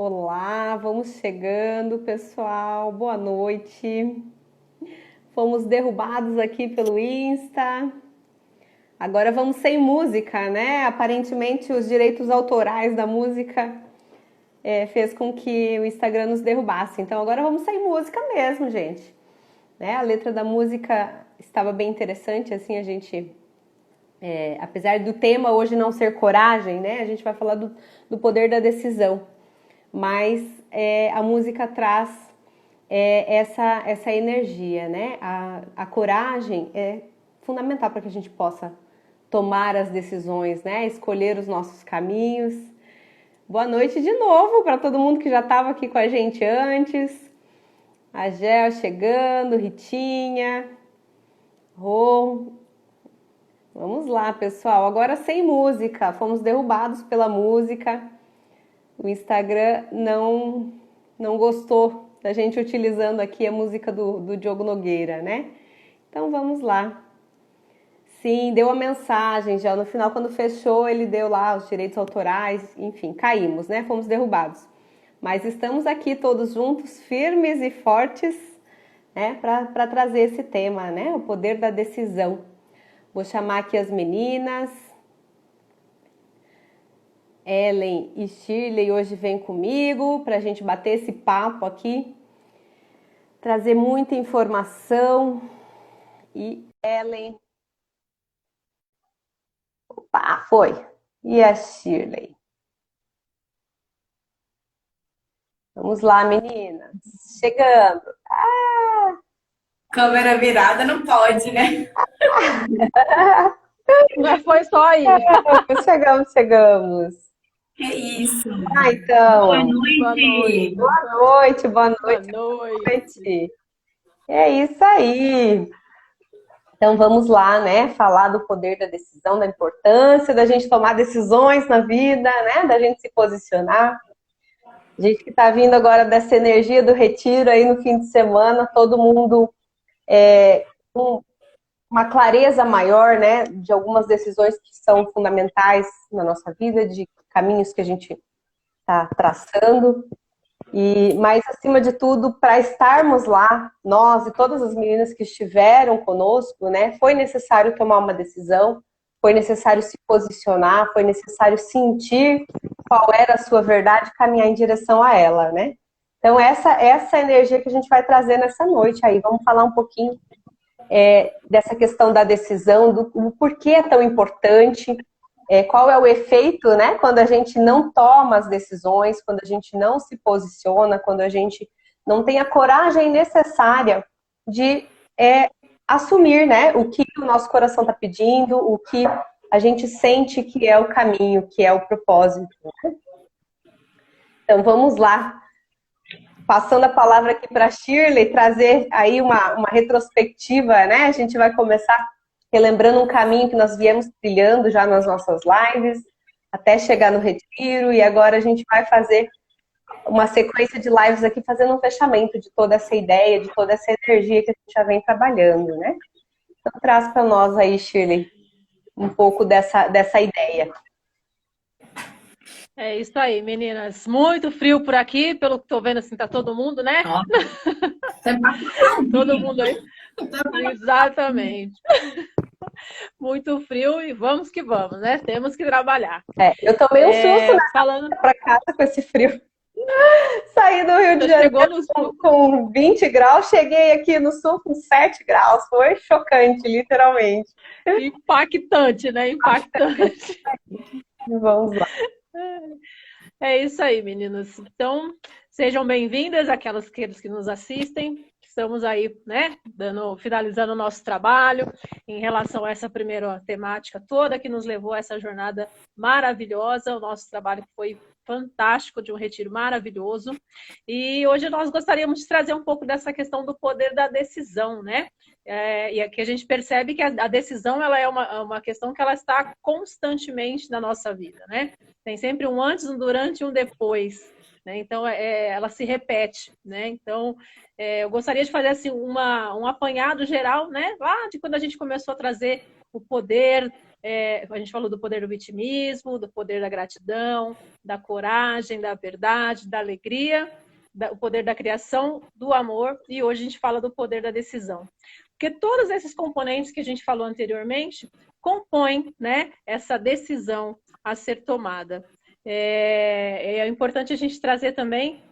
Olá, vamos chegando, pessoal. Boa noite. Fomos derrubados aqui pelo Insta. Agora vamos sem música, né? Aparentemente os direitos autorais da música fez com que o Instagram nos derrubasse. Então agora vamos sem música mesmo, gente. Né? A letra da música estava bem interessante, assim a gente, apesar do tema hoje não ser coragem, né? A gente vai falar do poder da decisão. Mas a música traz essa energia, né? A coragem é fundamental para que a gente possa tomar as decisões, né? Escolher os nossos caminhos. Boa noite de novo para todo mundo que já estava aqui com a gente antes. A Gel chegando, Ritinha, Rô. Vamos lá, pessoal. Agora sem música. Fomos derrubados pela música. O Instagram não gostou da gente utilizando aqui a música do Diogo Nogueira, né? Então vamos lá. Sim, deu a mensagem já no final, quando fechou, ele deu lá os direitos autorais, enfim, caímos, né? Fomos derrubados. Mas estamos aqui todos juntos, firmes e fortes, né? Para trazer esse tema, né? O poder da decisão. Vou chamar aqui as meninas. Ellen e Shirley hoje vem comigo para a gente bater esse papo aqui, trazer muita informação. E Ellen, opa, foi. E a Shirley. Vamos lá, meninas. Chegando. Câmera virada não pode, né? Mas foi só aí. Chegamos. É isso. Boa Então. Boa noite. noite. Boa noite, boa Boa noite, boa noite. noite. É isso aí. Então vamos lá, né? Falar do poder da decisão, da importância da gente tomar decisões na vida, né? Da gente se posicionar. A gente que está vindo agora dessa energia do retiro aí no fim de semana, todo mundo com uma clareza maior, né? De algumas decisões que são fundamentais na nossa vida, de caminhos que a gente está traçando. Mas, acima de tudo, para estarmos lá, nós e todas as meninas que estiveram conosco, né, foi necessário tomar uma decisão, foi necessário se posicionar, foi necessário sentir qual era a sua verdade, caminhar em direção a ela, né? Então, essa energia que a gente vai trazer nessa noite aí. Vamos falar um pouquinho dessa questão da decisão, do porquê é tão importante, qual é o efeito, né, quando a gente não toma as decisões, quando a gente não se posiciona, quando a gente não tem a coragem necessária de assumir, né, o que o nosso coração está pedindo, o que a gente sente que é o caminho, que é o propósito. Né? Então vamos lá, passando a palavra aqui para a Shirley, trazer aí uma retrospectiva, né? A gente vai começar relembrando um caminho que nós viemos trilhando já nas nossas lives, até chegar no retiro, e agora a gente vai fazer uma sequência de lives aqui, fazendo um fechamento de toda essa ideia, de toda essa energia que a gente já vem trabalhando, né? Então traz para nós aí, Shirley, um pouco dessa ideia. É isso aí, meninas. Muito frio por aqui, pelo que estou vendo, assim, tá todo mundo, né? Todo mundo aí. Exatamente. Muito frio e vamos que vamos, né? Temos que trabalhar. Eu tomei um susto, né? Falando Para casa com esse frio. Saí do Rio de Janeiro com 20 graus, cheguei aqui no sul com 7 graus. Foi chocante, literalmente. Impactante, né? Impactante. Vamos lá. É isso aí, meninas. Então, sejam bem-vindas aquelas que nos assistem. Estamos aí, né, finalizando o nosso trabalho em relação a essa primeira temática toda que nos levou a essa jornada maravilhosa. O nosso trabalho foi fantástico, de um retiro maravilhoso. E hoje nós gostaríamos de trazer um pouco dessa questão do poder da decisão, né? E aqui a gente percebe que a decisão ela é uma questão que ela está constantemente na nossa vida, né? Tem sempre um antes, um durante e um depois. Né? Então, ela se repete. Né? Então, eu gostaria de fazer assim, um apanhado geral, né? Lá de quando a gente começou a trazer o poder a gente falou do poder do vitimismo, do poder da gratidão, da coragem, da verdade, da alegria, o poder da criação, do amor, e hoje a gente fala do poder da decisão. Porque todos esses componentes que a gente falou anteriormente compõem, né, essa decisão a ser tomada. É importante a gente trazer também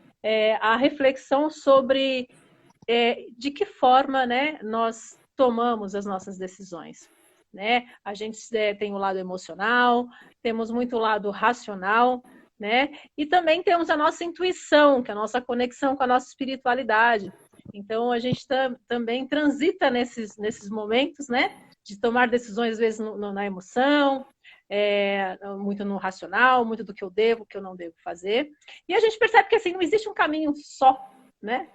a reflexão sobre de que forma, né, nós tomamos as nossas decisões. Né? A gente tem o lado emocional, temos muito o lado racional, né? E também temos a nossa intuição, que é a nossa conexão com a nossa espiritualidade. Então, a gente também transita nesses momentos, né? De tomar decisões, às vezes, na emoção, muito no racional, muito do que eu devo, o que eu não devo fazer. E a gente percebe que, assim, não existe um caminho só, né?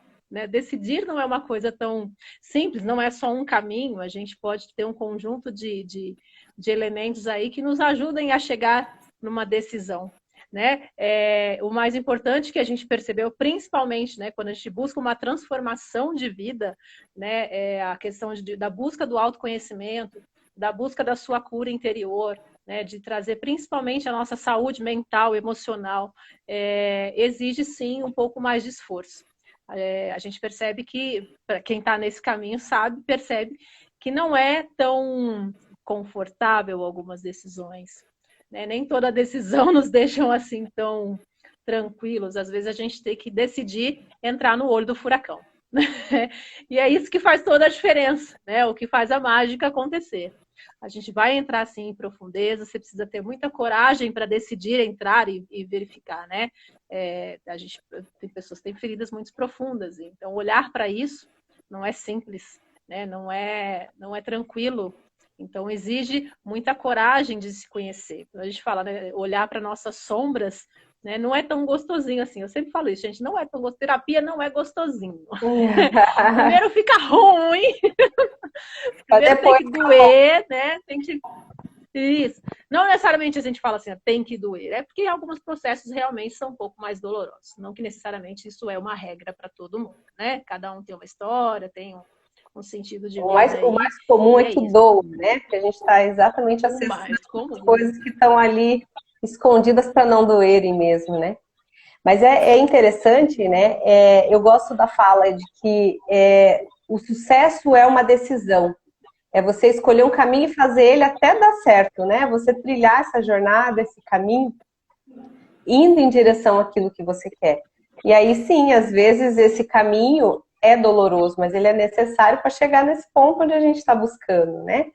Decidir não é uma coisa tão simples, não é só um caminho, a gente pode ter um conjunto de elementos aí que nos ajudem a chegar numa decisão. Né? O mais importante que a gente percebeu, principalmente, né, quando a gente busca uma transformação de vida, né, é a questão da busca do autoconhecimento, da busca da sua cura interior, né, de trazer principalmente a nossa saúde mental, emocional, exige sim um pouco mais de esforço. A gente percebe que, para quem está nesse caminho percebe que não é tão confortável algumas decisões. Né? Nem toda decisão nos deixa assim tão tranquilos. Às vezes a gente tem que decidir entrar no olho do furacão. E é isso que faz toda a diferença, né? O que faz a mágica acontecer. A gente vai entrar assim em profundeza, você precisa ter muita coragem para decidir entrar e verificar, né? Tem pessoas que têm feridas muito profundas, então olhar para isso não é simples, né? Não é tranquilo. Então exige muita coragem de se conhecer. A gente fala, né? Olhar para nossas sombras, né? Não é tão gostosinho assim. Eu sempre falo isso, gente, não é tão gostoso. Terapia não é gostosinho. Primeiro fica ruim. Primeiro tem que doer, né? Isso. Não necessariamente a gente fala assim, tem que doer. É porque alguns processos realmente são um pouco mais dolorosos. Não que necessariamente isso é uma regra para todo mundo, né? Cada um tem uma história, tem um sentido de vida. O mais comum é que doa, né? Porque a gente está exatamente acessando as coisas que estão ali escondidas para não doerem mesmo, né? Mas é interessante, né? Eu gosto da fala de que o sucesso é uma decisão. É você escolher um caminho e fazer ele até dar certo, né? Você trilhar essa jornada, esse caminho, indo em direção àquilo que você quer. E aí sim, às vezes esse caminho é doloroso, mas ele é necessário para chegar nesse ponto onde a gente está buscando, né?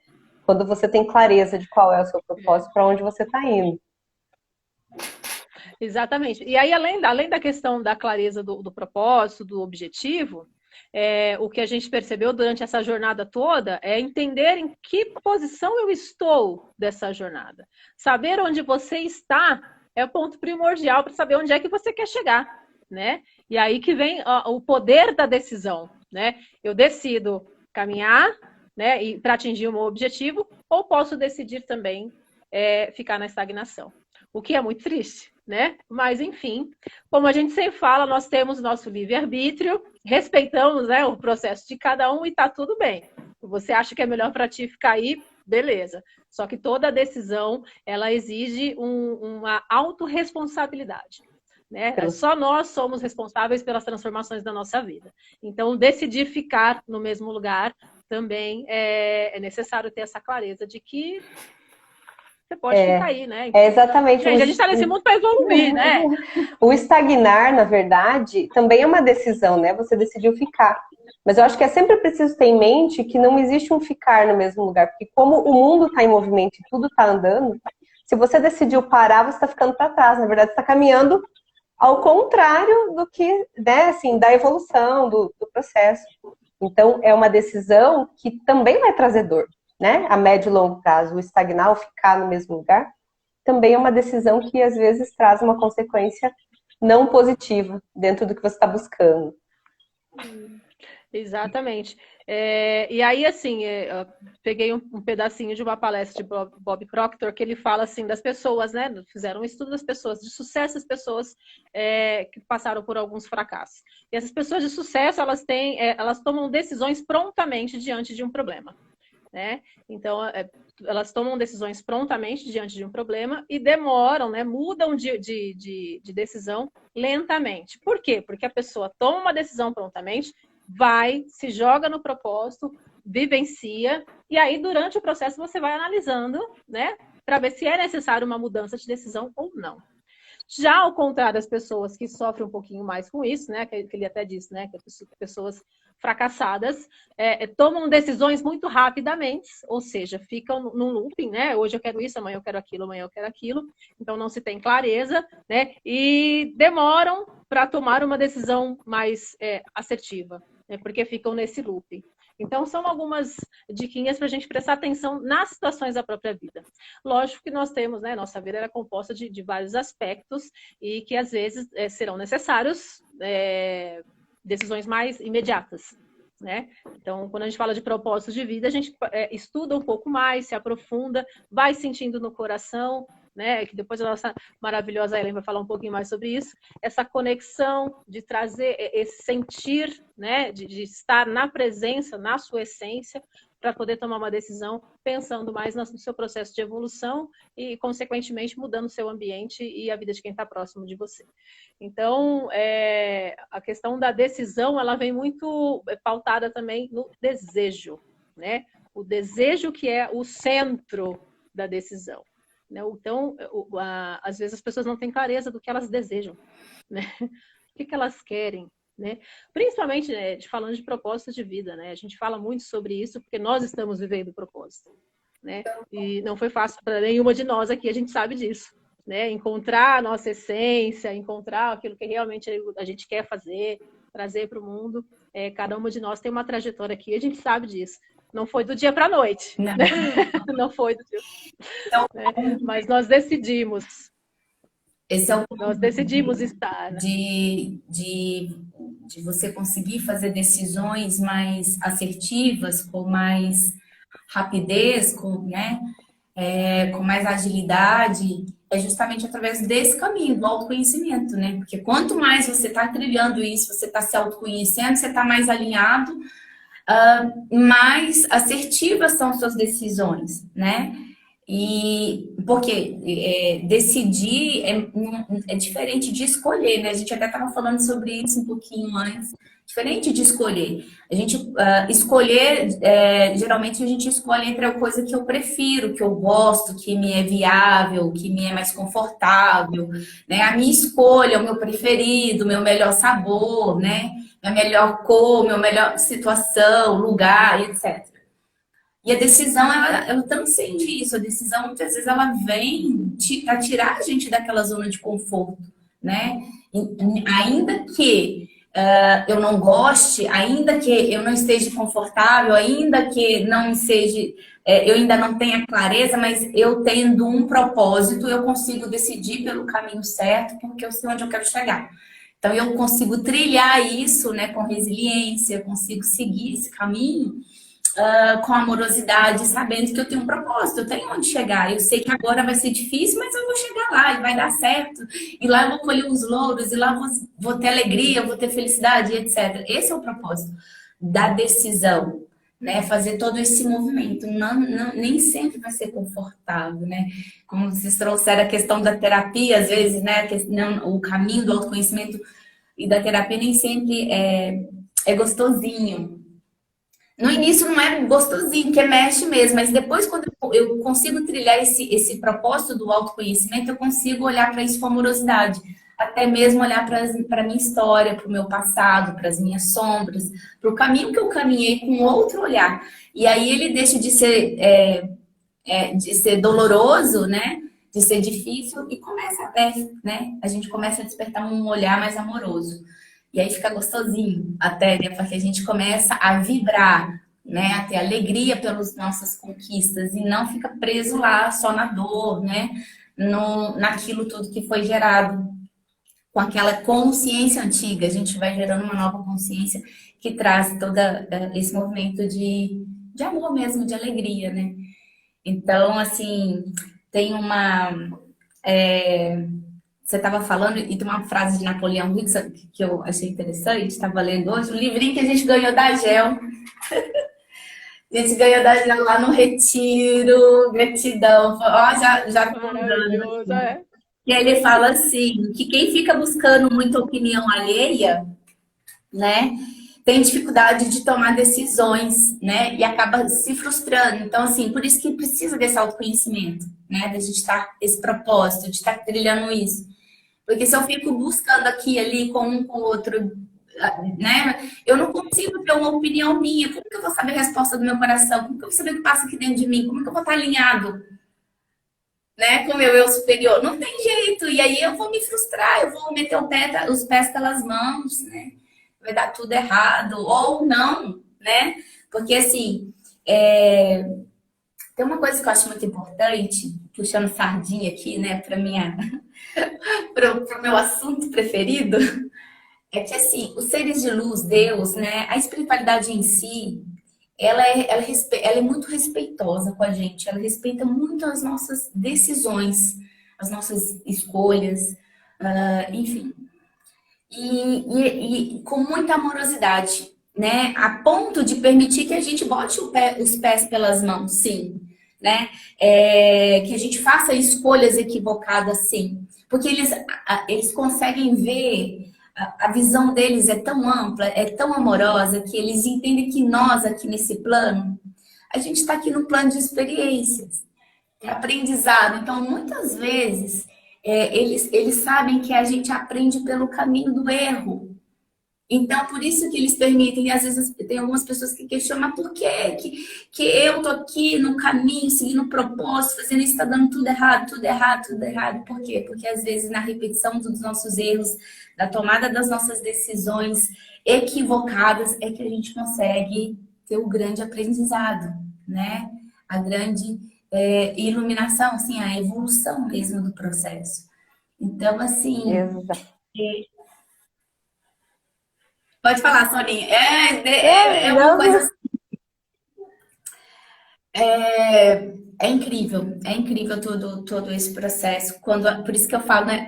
Quando você tem clareza de qual é o seu propósito, para onde você está indo. Exatamente. E aí, além da questão da clareza do propósito, do objetivo, o que a gente percebeu durante essa jornada toda é entender em que posição eu estou dessa jornada. Saber onde você está é o ponto primordial para saber onde é que você quer chegar, né? E aí que vem o poder da decisão, né? Eu decido caminhar, né, para atingir o meu objetivo, ou posso decidir também ficar na estagnação. O que é muito triste, né? Mas, enfim, como a gente sempre fala, nós temos nosso livre-arbítrio, respeitamos, né, o processo de cada um e tá tudo bem. Você acha que é melhor para ti ficar aí? Beleza. Só que toda decisão, ela exige uma autorresponsabilidade. Né? Só nós somos responsáveis pelas transformações da nossa vida. Então, decidir ficar no mesmo lugar também é necessário ter essa clareza de que você pode ficar aí, né? Então, exatamente. Gente, a gente está nesse mundo para evoluir, né? O estagnar, na verdade, também é uma decisão, né? Você decidiu ficar. Mas eu acho que é sempre preciso ter em mente que não existe um ficar no mesmo lugar. Porque como o mundo está em movimento e tudo está andando, se você decidiu parar, você está ficando para trás. Na verdade, você está caminhando ao contrário do que, né, assim, da evolução, do processo. Então, é uma decisão que também vai trazer dor, né? A médio e longo prazo, o estagnar ou ficar no mesmo lugar, também é uma decisão que, às vezes, traz uma consequência não positiva dentro do que você está buscando. Exatamente. E aí, assim, eu peguei um pedacinho de uma palestra de Bob Proctor, que ele fala, assim, das pessoas, né? Fizeram um estudo das pessoas, de sucesso das pessoas que passaram por alguns fracassos. E essas pessoas de sucesso, elas tomam decisões prontamente diante de um problema. né? Então, elas tomam decisões prontamente diante de um problema e demoram, né? Mudam de decisão lentamente. Por quê? Porque a pessoa toma uma decisão prontamente, vai, se joga no propósito, vivencia, e aí durante o processo você vai analisando, né? Para ver se é necessário uma mudança de decisão ou não. Já ao contrário das pessoas que sofrem um pouquinho mais com isso, né? Que ele até disse, né? Que pessoas fracassadas tomam decisões muito rapidamente, ou seja, ficam num looping, né? Hoje eu quero isso, amanhã eu quero aquilo, amanhã eu quero aquilo. Então não se tem clareza, né? E demoram para tomar uma decisão mais assertiva, né? Porque ficam nesse looping. Então, são algumas diquinhas para a gente prestar atenção nas situações da própria vida. Lógico que nós temos, né? Nossa vida é composta de vários aspectos e que, às vezes, serão necessários decisões mais imediatas, né? Então, quando a gente fala de propósitos de vida, a gente estuda um pouco mais, se aprofunda, vai sentindo no coração, né? Que depois a nossa maravilhosa Ellen vai falar um pouquinho mais sobre isso. Essa conexão de trazer esse sentir, né? De estar na presença, na sua essência, para poder tomar uma decisão pensando mais no seu processo de evolução e, consequentemente, mudando o seu ambiente e a vida de quem está próximo de você. Então, a questão da decisão, ela vem muito pautada também no desejo, né? O desejo que é o centro da decisão. Então, às vezes as pessoas não têm clareza do que elas desejam, né? O que elas querem, né? Principalmente, falando de propósito de vida, né? A gente fala muito sobre isso porque nós estamos vivendo o propósito, né? E não foi fácil para nenhuma de nós aqui, a gente sabe disso, né? Encontrar a nossa essência, encontrar aquilo que realmente a gente quer fazer, trazer para o mundo. Cada uma de nós tem uma trajetória aqui, a gente sabe disso. Não foi do dia para a noite. Não. Né? Não foi do dia. Então, mas nós decidimos. Esse é o Nós decidimos estar. Né? De você conseguir fazer decisões mais assertivas, com mais rapidez, com mais agilidade, é justamente através desse caminho, do autoconhecimento, né? Porque quanto mais você está trilhando isso, você está se autoconhecendo, você está mais alinhado, mais assertivas são suas decisões, né? E porque decidir é diferente de escolher, né? A gente até estava falando sobre isso um pouquinho antes. Diferente de escolher. A gente escolher, geralmente a gente escolhe entre a coisa que eu prefiro, que eu gosto, que me é viável, que me é mais confortável, né? A minha escolha, o meu preferido, o meu melhor sabor, né? Minha melhor cor, minha melhor situação, lugar, etc. E a decisão, ela transcende isso. A decisão, muitas vezes, ela vem para tirar a gente daquela zona de conforto, né? Ainda que eu não goste, ainda que eu não esteja confortável, ainda que não seja, eu ainda não tenha clareza, mas eu tendo um propósito, eu consigo decidir pelo caminho certo, porque eu sei onde eu quero chegar. Então, eu consigo trilhar isso, né, com resiliência, eu consigo seguir esse caminho com amorosidade, sabendo que eu tenho um propósito, eu tenho onde chegar. Eu sei que agora vai ser difícil, mas eu vou chegar lá e vai dar certo. E lá eu vou colher os louros, e lá eu vou ter alegria, eu vou ter felicidade, etc. Esse é o propósito da decisão, né? Fazer todo esse movimento. Nem sempre vai ser confortável, né? Como vocês trouxeram a questão da terapia, às vezes, né? O caminho do autoconhecimento e da terapia nem sempre é gostosinho. No início não é gostosinho, porque mexe mesmo, mas depois, quando eu consigo trilhar esse propósito do autoconhecimento, eu consigo olhar para isso com amorosidade. Até mesmo olhar para a minha história, para o meu passado, para as minhas sombras, para o caminho que eu caminhei com outro olhar. E aí ele deixa de ser doloroso, né? De ser difícil, e começa até, né? A gente começa a despertar um olhar mais amoroso. E aí fica gostosinho até, né? Porque a gente começa a vibrar, né? A ter alegria pelas nossas conquistas e não fica preso lá só na dor, né? Naquilo tudo que foi gerado com aquela consciência antiga. A gente vai gerando uma nova consciência que traz todo esse movimento de amor mesmo, de alegria, né? Então, assim, tem uma... Você estava falando, e tem uma frase de Napoleão Hill que eu achei interessante, estava lendo hoje, um livrinho que a gente ganhou da GEL, A gente ganhou da Jana lá no retiro, gratidão. Ó, já contando Maravilhoso, aqui. é. E aí ele fala assim, que quem fica buscando muita opinião alheia, né, tem dificuldade de tomar decisões, né, e acaba se frustrando. Então, assim, por isso que precisa desse autoconhecimento, né, da gente estar, esse propósito, de estar trilhando isso. Porque se eu fico buscando aqui e ali com um com o outro, né, eu não consigo ter uma opinião minha. Como que eu vou saber a resposta do meu coração? Como que eu vou saber o que passa aqui dentro de mim? Como que eu vou estar alinhado, né, com o meu eu superior? Não tem jeito. E aí eu vou me frustrar, eu vou meter os pés pelas mãos, né? Vai dar tudo errado, ou não, né? Porque assim, tem uma coisa que eu acho muito importante, puxando sardinha aqui, né, para o meu assunto preferido, é que assim, os seres de luz, Deus, né, a espiritualidade em si, ela é muito respeitosa com a gente, ela respeita muito as nossas decisões, as nossas escolhas, enfim. E com muita amorosidade, né? A ponto de permitir que a gente bote os pés pelas mãos, sim, né? Que a gente faça escolhas equivocadas, sim. Porque eles conseguem ver, a visão deles é tão ampla, é tão amorosa, que eles entendem que nós, aqui nesse plano, a gente está aqui no plano de experiências, de aprendizado. Então, muitas vezes, eles sabem que a gente aprende pelo caminho do erro. Então, por isso que eles permitem, e às vezes tem algumas pessoas que questionam, mas por quê? Que eu tô aqui no caminho, seguindo o propósito, fazendo isso, tá dando tudo errado, tudo errado, tudo errado. Por quê? Porque às vezes na repetição dos nossos erros, da tomada das nossas decisões equivocadas, é que a gente consegue ter o grande aprendizado, né? A grande iluminação, assim, a evolução mesmo do processo. Então, assim, Exato. pode falar, Soninha. É uma Não, coisa. É incrível todo esse processo. Por isso que eu falo, né?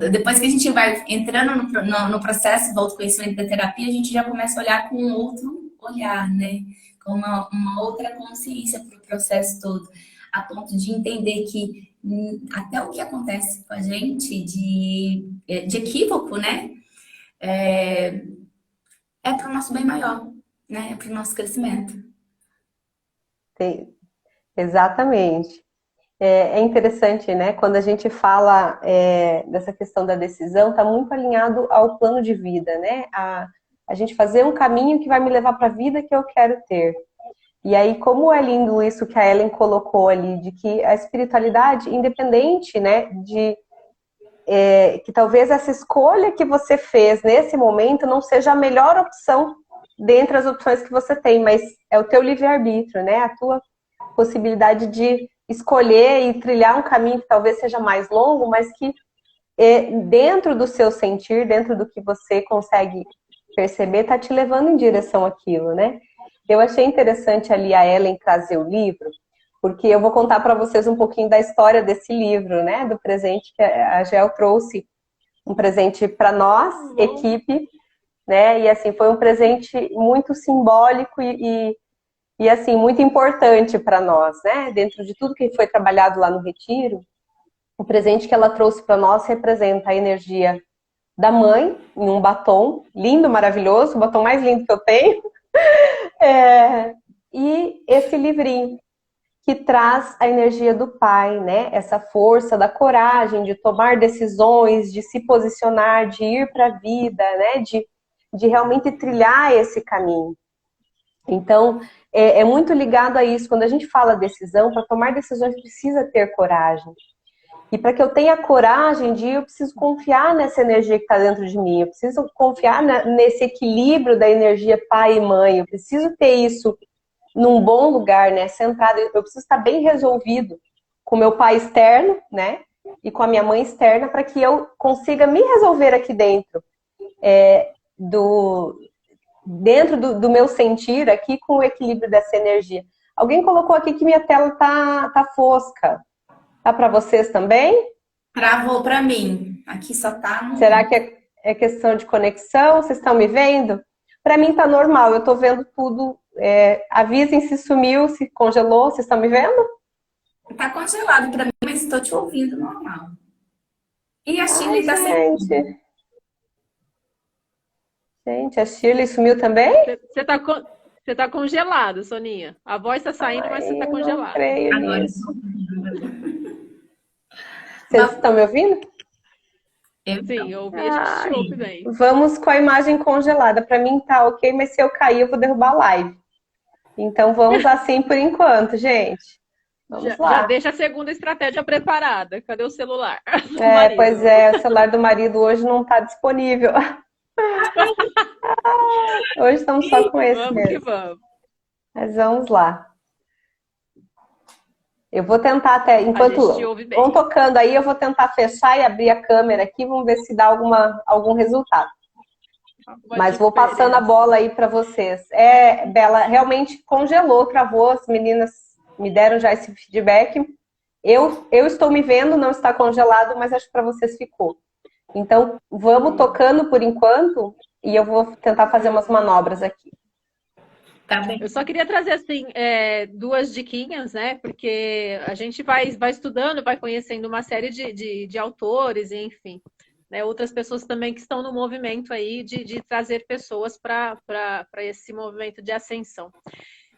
Depois que a gente vai entrando no processo do autoconhecimento da terapia, a gente já começa a olhar com um outro olhar, né? Com uma outra consciência para o processo todo, a ponto de entender que até o que acontece com a gente de equívoco, né? É para o nosso bem maior, né? É para o nosso crescimento. exatamente. É interessante, né? Quando a gente fala dessa questão da decisão, está muito alinhado ao plano de vida, né? A gente fazer um caminho que vai me levar para a vida que eu quero ter. E aí, como é lindo isso que a Ellen colocou ali, de que a espiritualidade, independente, né, que talvez essa escolha que você fez nesse momento não seja a melhor opção dentre as opções que você tem, mas é o teu livre-arbítrio, né? A tua possibilidade de escolher e trilhar um caminho que talvez seja mais longo, mas que dentro do seu sentir, dentro do que você consegue perceber, está te levando em direção àquilo, né? Eu achei interessante ali a Ellen trazer o livro, porque eu vou contar para vocês um pouquinho da história desse livro, né? Do presente que a Gel trouxe, um presente para nós, equipe, né? E assim, foi um presente muito simbólico e assim, muito importante para nós, né? Dentro de tudo que foi trabalhado lá no Retiro, o presente que ela trouxe para nós representa a energia da mãe em um batom lindo, maravilhoso, o batom mais lindo que eu tenho. E esse livrinho que traz a energia do pai, né? Essa força da coragem de tomar decisões, de se posicionar, de ir para a vida, né? De realmente trilhar esse caminho. Então, é muito ligado a isso. Quando a gente fala decisão, para tomar decisões precisa ter coragem. E para que eu tenha coragem de ir, eu preciso confiar nessa energia que está dentro de mim. Eu preciso confiar nesse equilíbrio da energia pai e mãe. Eu preciso ter isso num bom lugar, né? Centrado. Eu preciso estar bem resolvido com meu pai externo, né? E com a minha mãe externa, para que eu consiga me resolver aqui dentro. Dentro do meu sentir aqui, com o equilíbrio dessa energia. Alguém colocou aqui que minha tela tá fosca. Tá para vocês também? Travou para mim. Aqui só tá no... Será que é questão de conexão? Vocês estão me vendo? Para mim tá normal, eu tô vendo tudo Avisem se sumiu, se congelou, vocês estão me vendo? Tá congelado para mim, mas estou te ouvindo normal. E a Shirley tá sem. Gente, a Shirley sumiu também? Você tá congelado, Soninha. A voz tá saindo, mas você tá congelado. Não creio nisso. Vocês estão me ouvindo? Sim, eu ouvi, a gente te ouve bem. Vamos com a imagem congelada. Para mim tá ok, mas se eu cair, eu vou derrubar a live. Então vamos assim por enquanto, gente. Vamos lá. Já deixa a segunda estratégia preparada. Cadê o celular? Pois é, o celular do marido hoje não está disponível. Hoje estamos só com esse vamos mesmo. Que vamos. Mas vamos lá. Eu vou tentar até, enquanto vão tocando aí, eu vou tentar fechar e abrir a câmera aqui, vamos ver se dá algum resultado. Mas vou passando a bola aí para vocês. Bela, realmente congelou, travou, as meninas me deram já esse feedback. Eu estou me vendo, não está congelado, mas acho que para vocês ficou. Então, vamos tocando por enquanto e eu vou tentar fazer umas manobras aqui. Tá bem. Eu só queria trazer, assim, duas diquinhas, né? Porque a gente vai estudando, vai conhecendo uma série de autores, enfim. Né? Outras pessoas também que estão no movimento aí de trazer pessoas para esse movimento de ascensão.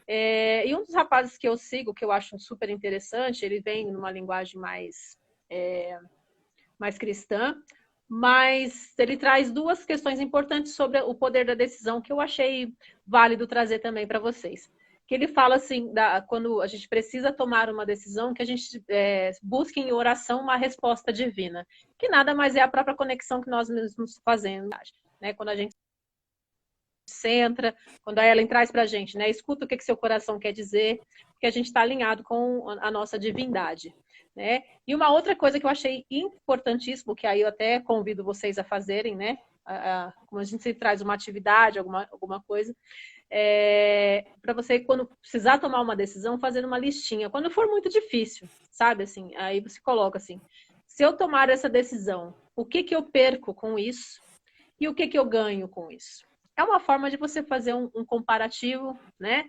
E um dos rapazes que eu sigo, que eu acho super interessante, ele vem numa linguagem mais cristã, mas ele traz duas questões importantes sobre o poder da decisão que eu achei válido trazer também para vocês. Que ele fala assim, quando a gente precisa tomar uma decisão, que a gente busque em oração uma resposta divina, que nada mais é a própria conexão que nós mesmos fazemos, né? Quando a gente centra, quando a Ellen traz para a gente, né? Escuta o que seu coração quer dizer, porque a gente está alinhado com a nossa divindade. Né? E uma outra coisa que eu achei importantíssimo, que aí eu até convido vocês a fazerem, né? Como a gente sempre traz uma atividade, alguma coisa, para você, quando precisar tomar uma decisão, fazer uma listinha. Quando for muito difícil, sabe? Assim, aí você coloca assim, se eu tomar essa decisão, o que eu perco com isso? E o que eu ganho com isso? É uma forma de você fazer um comparativo, né?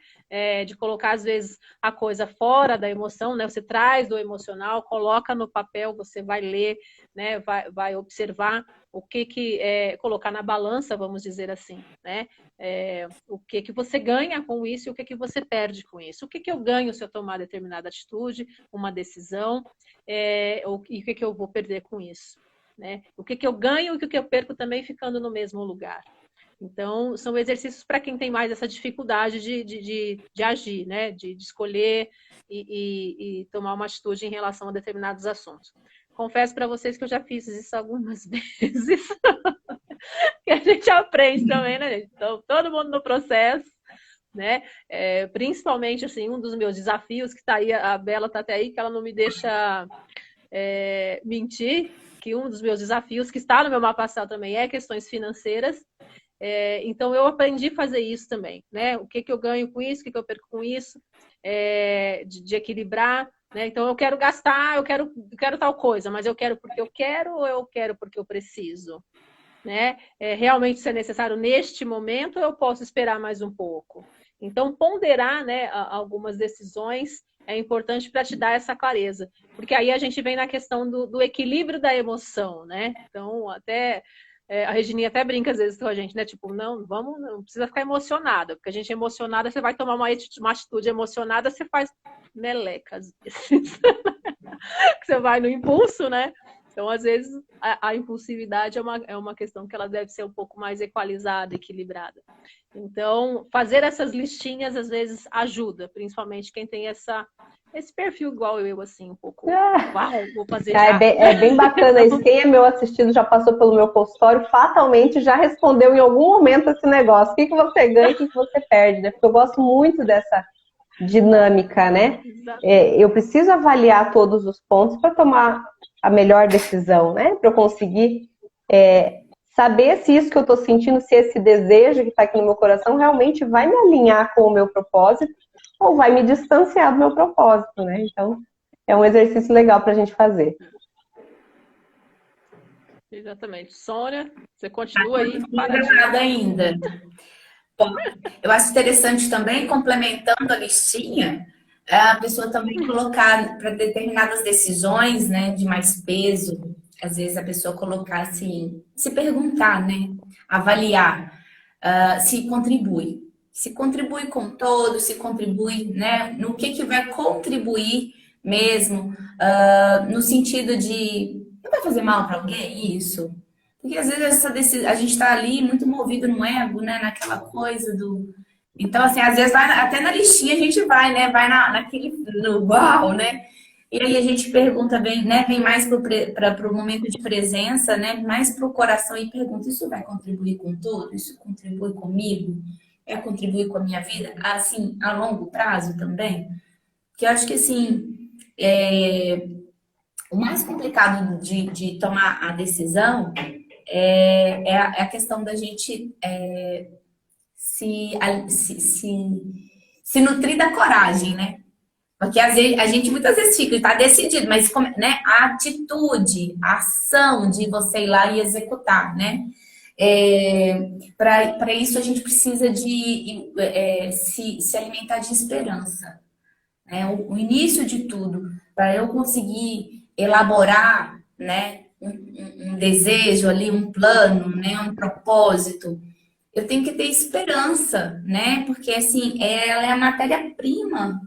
De colocar, às vezes, a coisa fora da emoção, né? Você traz do emocional, coloca no papel, você vai ler, né? Vai observar o colocar na balança, vamos dizer assim, né? O que você ganha com isso e o que você perde com isso. O que eu ganho se eu tomar determinada atitude, uma decisão, e o que eu vou perder com isso, né? O que eu ganho e o que eu perco também ficando no mesmo lugar. Então, são exercícios para quem tem mais essa dificuldade de agir, né? De escolher e tomar uma atitude em relação a determinados assuntos. Confesso para vocês que eu já fiz isso algumas vezes. Que a gente aprende também, né, gente? Então, todo mundo no processo, né? Principalmente, assim, um dos meus desafios, que está aí, a Bela está até aí, que ela não me deixa mentir, que um dos meus desafios, que está no meu mapa astral também, é questões financeiras. Então, eu aprendi a fazer isso também, né? O que eu ganho com isso, o que eu perco com isso, de equilibrar, né? Então, eu quero gastar, eu quero tal coisa, mas eu quero porque eu quero ou eu quero porque eu preciso, né? Realmente isso é necessário neste momento ou eu posso esperar mais um pouco? Então, ponderar, né, algumas decisões é importante para te dar essa clareza, porque aí a gente vem na questão do equilíbrio da emoção, né? Então, até... a Regininha até brinca às vezes com a gente, né? Tipo, não precisa ficar emocionada, porque a gente é emocionada, você vai tomar uma atitude emocionada, você faz meleca, às vezes. Você vai no impulso, né? Então, às vezes, a impulsividade é uma questão que ela deve ser um pouco mais equalizada, equilibrada. Então, fazer essas listinhas, às vezes, ajuda, principalmente quem tem esse perfil igual eu, assim, um pouco. Uau, vou fazer já. É bem bacana isso. Quem é meu assistido, já passou pelo meu consultório, fatalmente já respondeu em algum momento esse negócio. O que você ganha e o que você perde, né? Porque eu gosto muito dessa dinâmica, né? Eu preciso avaliar todos os pontos para tomar a melhor decisão, né? Para eu conseguir saber se isso que eu estou sentindo, se esse desejo que está aqui no meu coração realmente vai me alinhar com o meu propósito ou vai me distanciar do meu propósito, né? Então, é um exercício legal para a gente fazer. Exatamente. Sônia, você continua aí? Paradinha ainda. Eu acho interessante também, complementando a listinha, a pessoa também colocar para determinadas decisões, né, de mais peso, às vezes a pessoa colocar assim, se perguntar, né, avaliar se contribui. Se contribui com todo, se contribui, né, no que vai contribuir mesmo, no sentido de, não vai fazer mal para alguém isso? Porque às vezes a gente está ali muito movido no ego, né, naquela coisa do então, assim, às vezes vai, até na listinha a gente vai, né? Vai naquele, no uau, né? E aí a gente pergunta bem, né? Vem mais para o momento de presença, né? Mais para o coração e pergunta, isso vai contribuir com tudo? Isso contribui comigo? É contribuir com a minha vida? Assim, a longo prazo também? Porque eu acho que, assim, o mais complicado de tomar a decisão é a questão da gente se nutrir da coragem, né? Porque às vezes, a gente muitas vezes fica, está decidido, mas né, a atitude, a ação de você ir lá e executar, né? Para isso a gente precisa de se alimentar de esperança, né? O início de tudo, para eu conseguir elaborar, né, um desejo ali, um plano, né, um propósito, eu tenho que ter esperança, né? Porque assim, ela é a matéria-prima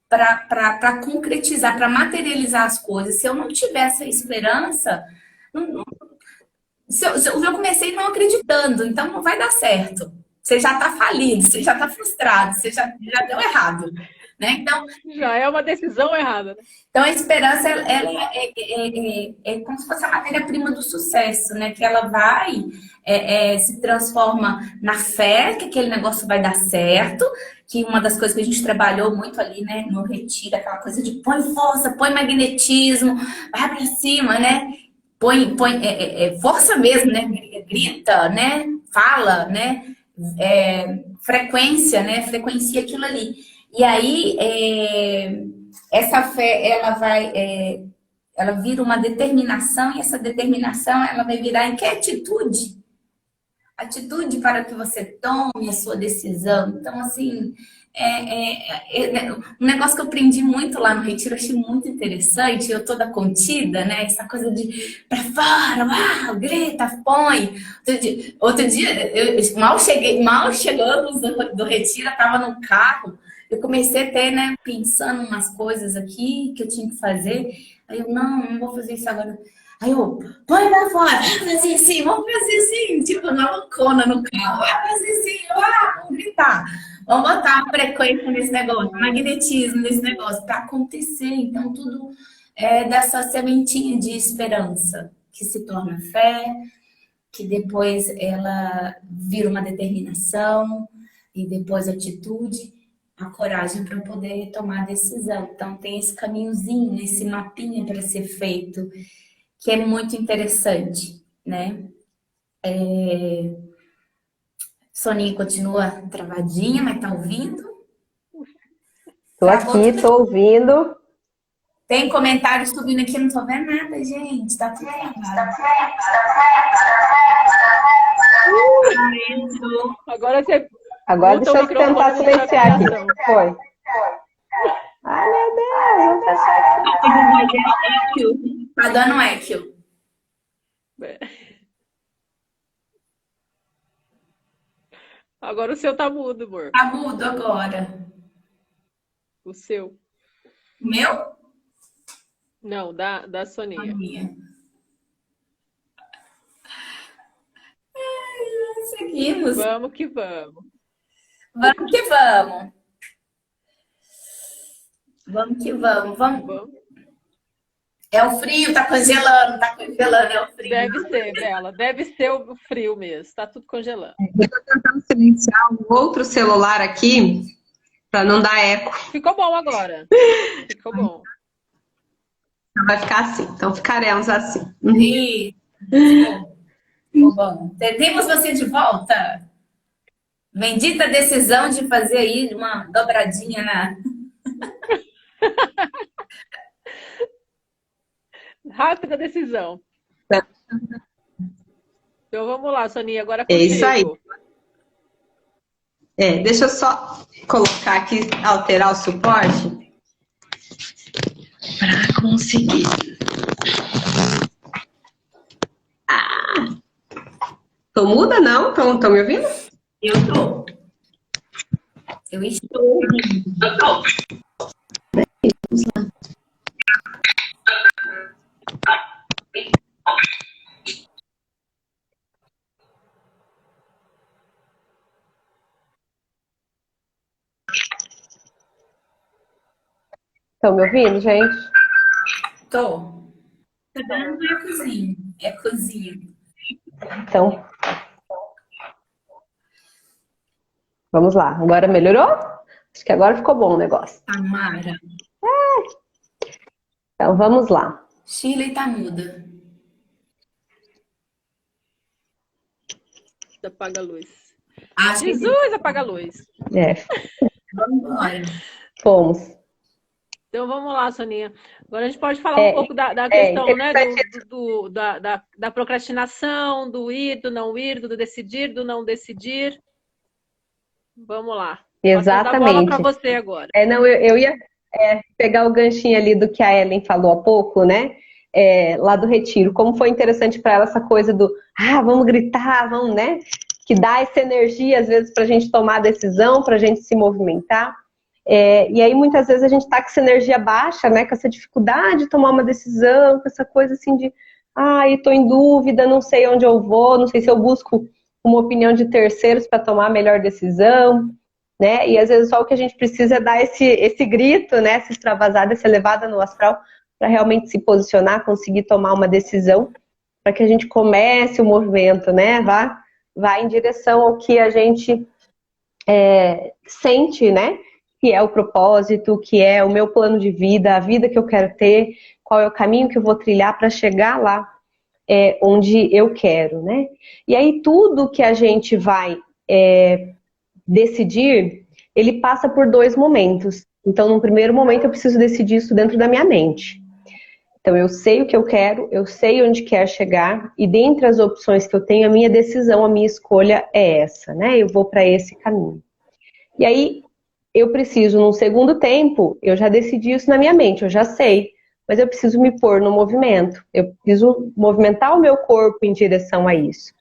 para concretizar, para materializar as coisas. Se eu não tiver essa esperança, não, eu comecei não acreditando, então não vai dar certo. Você já está falido, você já está frustrado, você já deu errado. Né? Então, já é uma decisão errada. Né? Então, a esperança ela é como se fosse a matéria-prima do sucesso, né? Que ela vai, se transforma na fé que aquele negócio vai dar certo, que uma das coisas que a gente trabalhou muito ali, né, no retiro, aquela coisa de põe força, põe magnetismo, vai pra cima, né? Põe força mesmo, né? Grita, né? Fala, né? Frequência, né? Frequencia aquilo ali. E aí, essa fé, ela vira uma determinação, e essa determinação, ela vai virar em que atitude? Atitude para que você tome a sua decisão. Então, assim, um negócio que eu aprendi muito lá no Retiro, eu achei muito interessante, eu toda contida, né? Essa coisa de pra fora, uau, grita, põe. Outro dia mal chegamos do Retiro, eu estava no carro, eu comecei até, né, pensando umas coisas aqui que eu tinha que fazer. Aí eu, não vou fazer isso agora. Aí eu, põe pra fora, vamos fazer assim, vamos fazer assim, tipo, na loucona no carro, vamos fazer assim, vamos gritar, vamos botar a frequência nesse negócio, magnetismo nesse negócio, para acontecer. Então, tudo dessa sementinha de esperança, que se torna fé, que depois ela vira uma determinação, e depois atitude, a coragem para poder tomar a decisão. Então, tem esse caminhozinho, esse mapinha para ser feito, que é muito interessante, né? Soninha continua travadinha, mas tá ouvindo? Tô aqui, tô ouvindo. Tem comentários subindo aqui, não tô vendo nada, gente. Tá tudo Agora deixa eu tentar silenciar aqui. Foi. Ai, meu Deus, vou fechar aqui. Tá dando eco. Agora o seu tá mudo, amor. Tá mudo agora. O seu. O meu? Não, da Soninha. Seguimos. Vamos que vamos. Vamos que vamos. Vamos que vamos. Vamos. É o frio, tá congelando, é o frio. Deve ser, Bela, deve ser o frio mesmo, tá tudo congelando. Eu tô tentando silenciar um outro celular aqui, para não dar eco. Ficou bom agora. Ficou bom. Vai ficar assim, então ficaremos assim. Bom, temos você de volta. Bendita decisão de fazer aí uma dobradinha na... Rápida decisão. Então vamos lá, Soninha, agora contigo. É isso aí. Deixa eu só colocar aqui, alterar o suporte para conseguir. Tô muda, não? Estão me ouvindo? Eu tô. Eu estou ouvindo. Estão me ouvindo, gente? Tô. Tá dando ecozinho. Ecozinho. Então, vamos lá. Agora melhorou? Acho que agora ficou bom o negócio. Tamara. Então, vamos lá. Shirley tá muda. Apaga a luz. Acho que Jesus, apaga a luz. vamos embora. Fomos. Então vamos lá, Soninha. Agora a gente pode falar um pouco da questão, né, da procrastinação, do ir, do não ir, do decidir, do não decidir. Vamos lá. Passando a bola para você agora. Não, eu ia pegar o ganchinho ali do que a Ellen falou há pouco, né? Lá do retiro. Como foi interessante para ela essa coisa do vamos gritar, vamos, né? Que dá essa energia, às vezes, para a gente tomar a decisão, para a gente se movimentar. E aí, muitas vezes, a gente tá com essa energia baixa, né? Com essa dificuldade de tomar uma decisão, com essa coisa assim de tô em dúvida, não sei onde eu vou, não sei se eu busco uma opinião de terceiros para tomar a melhor decisão, né? E às vezes só o que a gente precisa é dar esse grito, né? Essa extravasada, essa elevada no astral, para realmente se posicionar, conseguir tomar uma decisão, para que a gente comece o movimento, né? Vá em direção ao que a gente sente, né? Que é o propósito, que é o meu plano de vida, a vida que eu quero ter, qual é o caminho que eu vou trilhar para chegar lá onde eu quero, né? E aí tudo que a gente vai decidir, ele passa por 2 momentos. Então, no primeiro momento, eu preciso decidir isso dentro da minha mente. Então, eu sei o que eu quero, eu sei onde quero chegar, e dentre as opções que eu tenho, a minha decisão, a minha escolha é essa, né? Eu vou para esse caminho. E aí, eu preciso, num segundo tempo, eu já decidi isso na minha mente, eu já sei, mas eu preciso me pôr no movimento, eu preciso movimentar o meu corpo em direção a isso.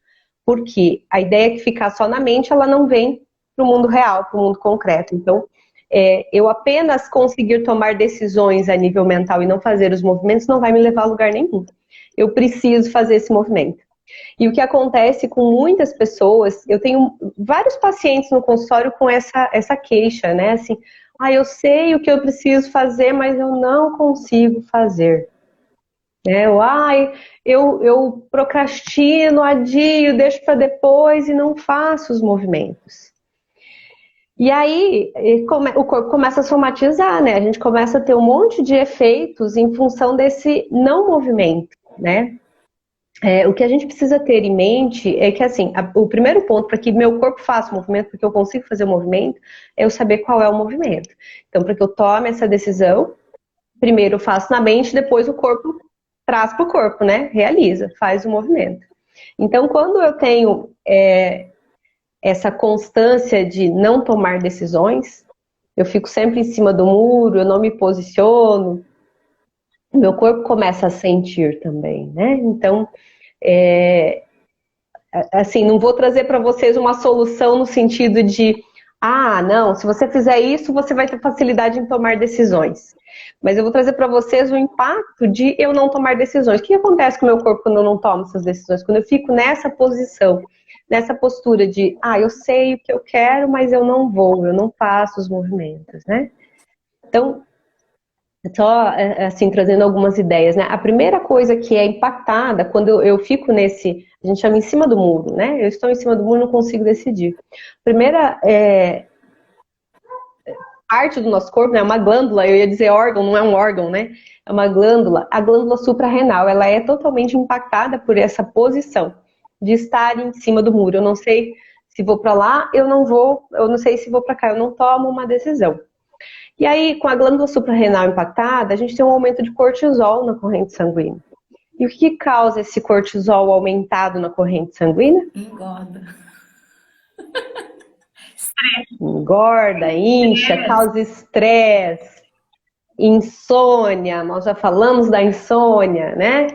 Porque a ideia é que ficar só na mente, ela não vem para o mundo real, para o mundo concreto. Então, eu apenas conseguir tomar decisões a nível mental e não fazer os movimentos não vai me levar a lugar nenhum. Eu preciso fazer esse movimento. E o que acontece com muitas pessoas, eu tenho vários pacientes no consultório com essa queixa, né? Assim, eu sei o que eu preciso fazer, mas eu não consigo fazer. Eu procrastino, adio, deixo para depois e não faço os movimentos. E aí, o corpo começa a somatizar, né? A gente começa a ter um monte de efeitos em função desse não movimento, né? O que a gente precisa ter em mente é que, assim, o primeiro ponto para que meu corpo faça o movimento, para que eu consiga fazer o movimento, é eu saber qual é o movimento. Então, para que eu tome essa decisão, primeiro eu faço na mente, depois o corpo traz para o corpo, né? Realiza, faz o movimento. Então, quando eu tenho essa constância de não tomar decisões, eu fico sempre em cima do muro, eu não me posiciono, meu corpo começa a sentir também, né? Então, assim, não vou trazer para vocês uma solução no sentido de não, se você fizer isso, você vai ter facilidade em tomar decisões. Mas eu vou trazer para vocês o impacto de eu não tomar decisões. O que acontece com o meu corpo quando eu não tomo essas decisões? Quando eu fico nessa posição, nessa postura de, eu sei o que eu quero, mas eu não vou, eu não faço os movimentos, né? Então, só assim, trazendo algumas ideias, né? A primeira coisa que é impactada quando eu fico nesse, a gente chama em cima do muro, né? Eu estou em cima do muro e não consigo decidir. Primeira parte do nosso corpo, né? Uma glândula, eu ia dizer órgão, não é um órgão, né? É uma glândula. A glândula suprarrenal, ela é totalmente impactada por essa posição de estar em cima do muro. Eu não sei se vou para lá, eu não sei se vou para cá, eu não tomo uma decisão. E aí, com a glândula suprarrenal impactada, a gente tem um aumento de cortisol na corrente sanguínea. E o que causa esse cortisol aumentado na corrente sanguínea? Engorda. Engorda, incha, causa estresse, insônia, nós já falamos da insônia, né?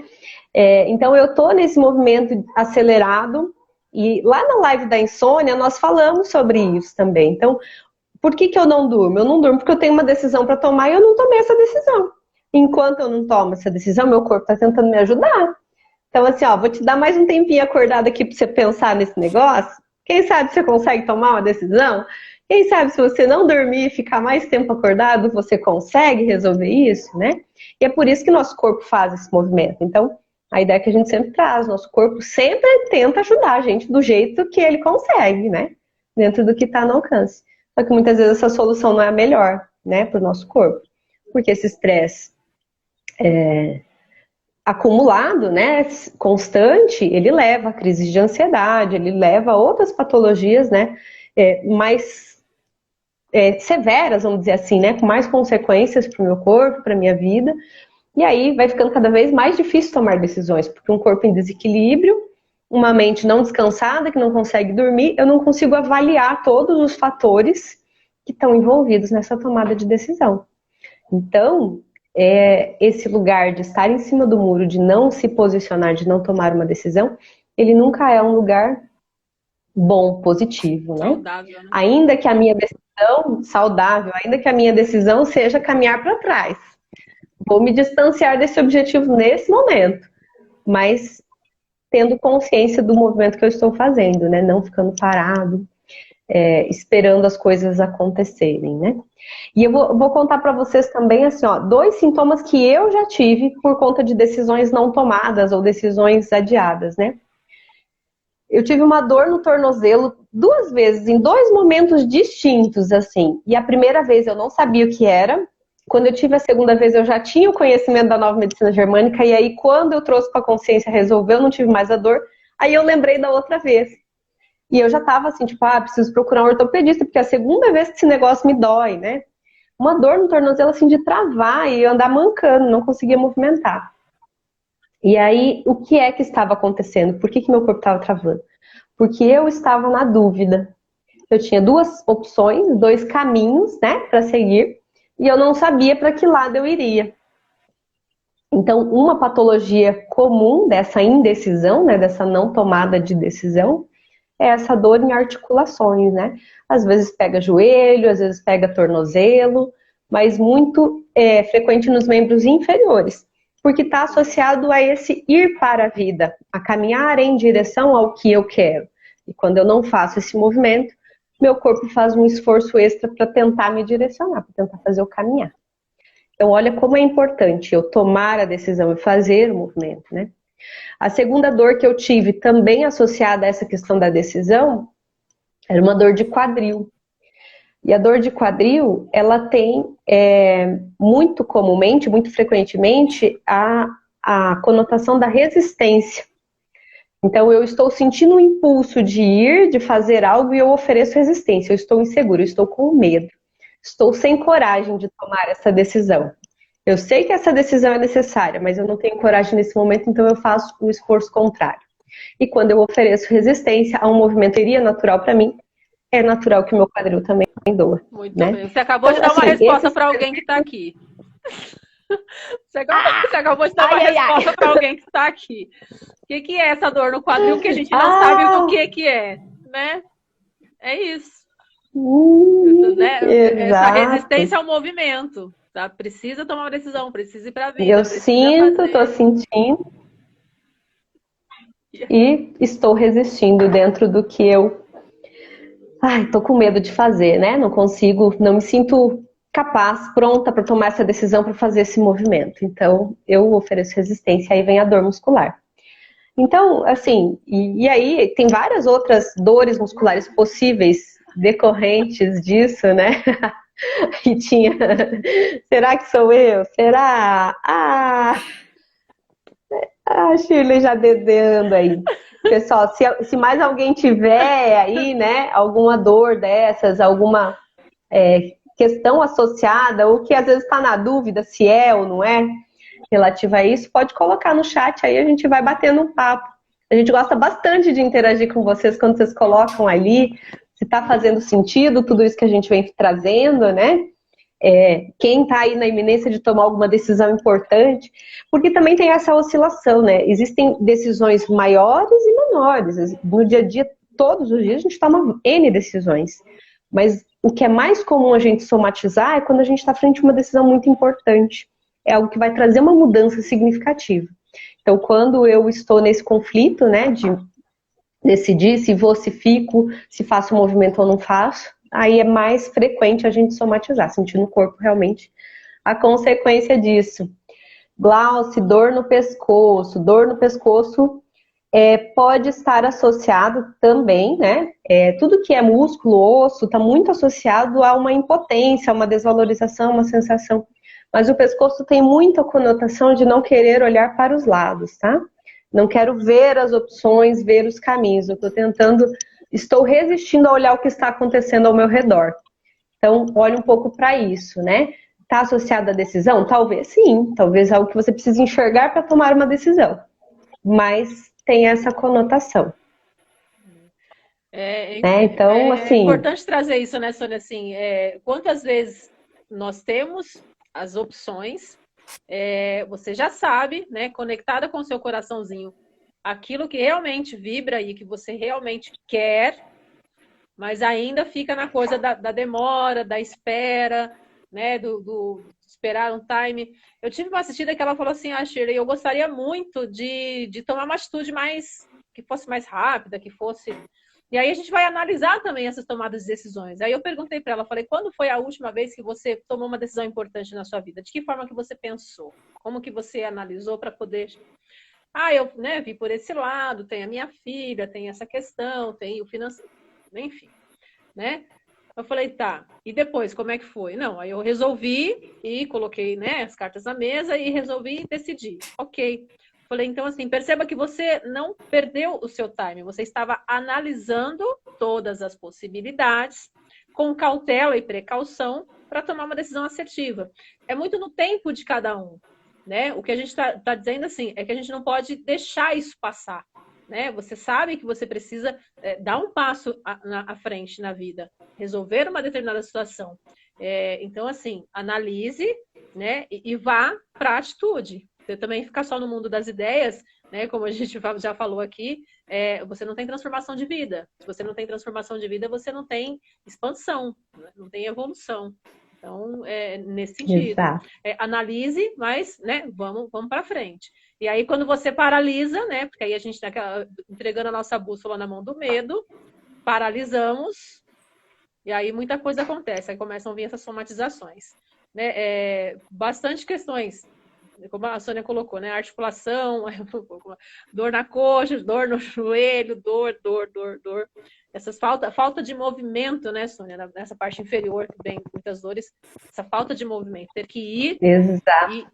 Então eu tô nesse movimento acelerado e lá na live da insônia nós falamos sobre isso também. Então, por que eu não durmo? Eu não durmo porque eu tenho uma decisão para tomar e eu não tomei essa decisão. Enquanto eu não tomo essa decisão, meu corpo está tentando me ajudar. Então, assim, ó, vou te dar mais um tempinho acordado aqui para você pensar nesse negócio. Quem sabe você consegue tomar uma decisão? Quem sabe se você não dormir e ficar mais tempo acordado, você consegue resolver isso, né? E é por isso que nosso corpo faz esse movimento. Então, a ideia que a gente sempre traz, nosso corpo sempre tenta ajudar a gente do jeito que ele consegue, né? Dentro do que está no alcance. Só que muitas vezes essa solução não é a melhor, né, para o nosso corpo. Porque esse estresse acumulado, né, constante, ele leva a crises de ansiedade, ele leva a outras patologias, né, mais severas, vamos dizer assim, né, com mais consequências para o meu corpo, para a minha vida. E aí vai ficando cada vez mais difícil tomar decisões, porque um corpo em desequilíbrio, uma mente não descansada, que não consegue dormir, eu não consigo avaliar todos os fatores que estão envolvidos nessa tomada de decisão. Então, esse lugar de estar em cima do muro, de não se posicionar, de não tomar uma decisão, ele nunca é um lugar bom, positivo, né? Saudável, né? Ainda que a minha decisão, saudável, ainda que a minha decisão seja caminhar para trás. Vou me distanciar desse objetivo nesse momento, mas tendo consciência do movimento que eu estou fazendo, né? Não ficando parado, esperando as coisas acontecerem, né? E eu vou contar para vocês também, assim, ó, 2 sintomas que eu já tive por conta de decisões não tomadas ou decisões adiadas, né? Eu tive uma dor no tornozelo 2 vezes, em 2 momentos distintos, assim. E a primeira vez eu não sabia o que era. Quando eu tive a segunda vez, eu já tinha o conhecimento da nova medicina germânica. E aí, quando eu trouxe para a consciência, resolveu, eu não tive mais a dor. Aí eu lembrei da outra vez. E eu já estava assim, tipo, preciso procurar um ortopedista, porque é a segunda vez que esse negócio me dói, né? Uma dor no tornozelo, assim, de travar e andar mancando, não conseguia movimentar. E aí, o que é que estava acontecendo? Por que meu corpo estava travando? Porque eu estava na dúvida. Eu tinha 2 opções, 2 caminhos, né, para seguir, e eu não sabia para que lado eu iria. Então, uma patologia comum dessa indecisão, né, dessa não tomada de decisão, é essa dor em articulações, né? Às vezes pega joelho, às vezes pega tornozelo, mas muito frequente nos membros inferiores, porque está associado a esse ir para a vida, a caminhar em direção ao que eu quero. E quando eu não faço esse movimento, meu corpo faz um esforço extra para tentar me direcionar, para tentar fazer eu caminhar. Então, olha como é importante eu tomar a decisão e fazer o movimento, né? A segunda dor que eu tive, também associada a essa questão da decisão, era uma dor de quadril. E a dor de quadril, ela tem muito comumente, muito frequentemente, a conotação da resistência. Então, eu estou sentindo um impulso de ir, de fazer algo, e eu ofereço resistência. Eu estou insegura, eu estou com medo. Estou sem coragem de tomar essa decisão. Eu sei que essa decisão é necessária, mas eu não tenho coragem nesse momento, então eu faço o esforço contrário. E quando eu ofereço resistência a um movimento que iria natural para mim, é natural que o meu quadril também doa. Muito né? bem. Você acabou de dar uma resposta para alguém que está aqui. Você acabou de dar uma resposta para alguém que está aqui. O que é essa dor no quadril que a gente não sabe o que é, né? É isso. Né? Essa resistência ao movimento. Tá? Precisa tomar uma decisão, precisa ir para a vida. Eu sinto, estou sentindo e estou resistindo dentro do que eu tô com medo de fazer, né? Não consigo, não me sinto capaz, pronta para tomar essa decisão, para fazer esse movimento. Então, eu ofereço resistência, aí vem a dor muscular. Então, assim, e aí tem várias outras dores musculares possíveis decorrentes disso, né? E tinha, será que sou eu? Será? A Shirley já dedando aí. Pessoal, se mais alguém tiver aí, né, alguma dor dessas, alguma questão associada, ou que às vezes está na dúvida se é ou não é relativa a isso, pode colocar no chat aí, a gente vai batendo um papo. A gente gosta bastante de interagir com vocês quando vocês colocam ali. se está fazendo sentido tudo isso que a gente vem trazendo, né? Quem está aí na iminência de tomar alguma decisão importante, porque também tem essa oscilação, né? Existem decisões maiores e menores. No dia a dia, todos os dias, a gente toma N decisões. Mas o que é mais comum a gente somatizar é quando a gente está frente a uma decisão muito importante. É algo que vai trazer uma mudança significativa. Então, quando eu estou nesse conflito, né, de decidir se vou, se fico, se faço o movimento ou não faço, aí é mais frequente a gente somatizar, sentir no corpo realmente a consequência disso. Glauce, dor no pescoço. Dor no pescoço pode estar associado também, né? Tudo que é músculo, osso, está muito associado a uma impotência, a uma desvalorização, uma sensação. Mas o pescoço tem muita conotação de não querer olhar para os lados, tá? Não quero ver as opções, ver os caminhos. Eu estou resistindo a olhar o que está acontecendo ao meu redor. Então, olhe um pouco para isso, né? Está associado à decisão? Talvez sim. Talvez algo que você precisa enxergar para tomar uma decisão. Mas tem essa conotação. Então, assim... É importante trazer isso, né, Sônia? Assim, quantas vezes nós temos as opções, você já sabe, né, conectada com o seu coraçãozinho, aquilo que realmente vibra e que você realmente quer, mas ainda fica na coisa da demora, da espera, né, do esperar um time. Eu tive uma assistida que ela falou assim, Shirley, eu gostaria muito de tomar uma atitude que fosse mais rápida, que fosse... E aí a gente vai analisar também essas tomadas de decisões. Aí eu perguntei para ela, falei, quando foi a última vez que você tomou uma decisão importante na sua vida? De que forma que você pensou? Como que você analisou para poder... eu, né, vi por esse lado, tem a minha filha, tem essa questão, tem o financeiro, enfim, né? Eu falei, tá, e depois, como é que foi? Não, aí eu resolvi e coloquei, né, as cartas na mesa e resolvi decidir. Ok. Falei, então assim, perceba que você não perdeu o seu time, você estava analisando todas as possibilidades com cautela e precaução para tomar uma decisão assertiva. É muito no tempo de cada um, né? O que a gente está dizendo assim, é que a gente não pode deixar isso passar, né? Você sabe que você precisa dar um passo à frente na vida, resolver uma determinada situação. Então, assim, analise, né, e vá para a atitude. Você também ficar só no mundo das ideias, né, como a gente já falou aqui, você não tem transformação de vida. Se você não tem transformação de vida, você não tem expansão, né? Não tem evolução. Então, nesse sentido, analise, mas, né, vamos para frente. E aí, quando você paralisa, né, porque aí a gente está entregando a nossa bússola na mão do medo, paralisamos, e aí muita coisa acontece, aí começam a vir essas somatizações, né, bastante questões, como a Sônia colocou, né, articulação, dor na coxa, dor no joelho, dor. Essas falta de movimento, né, Sônia, nessa parte inferior que vem muitas dores, essa falta de movimento, ter que ir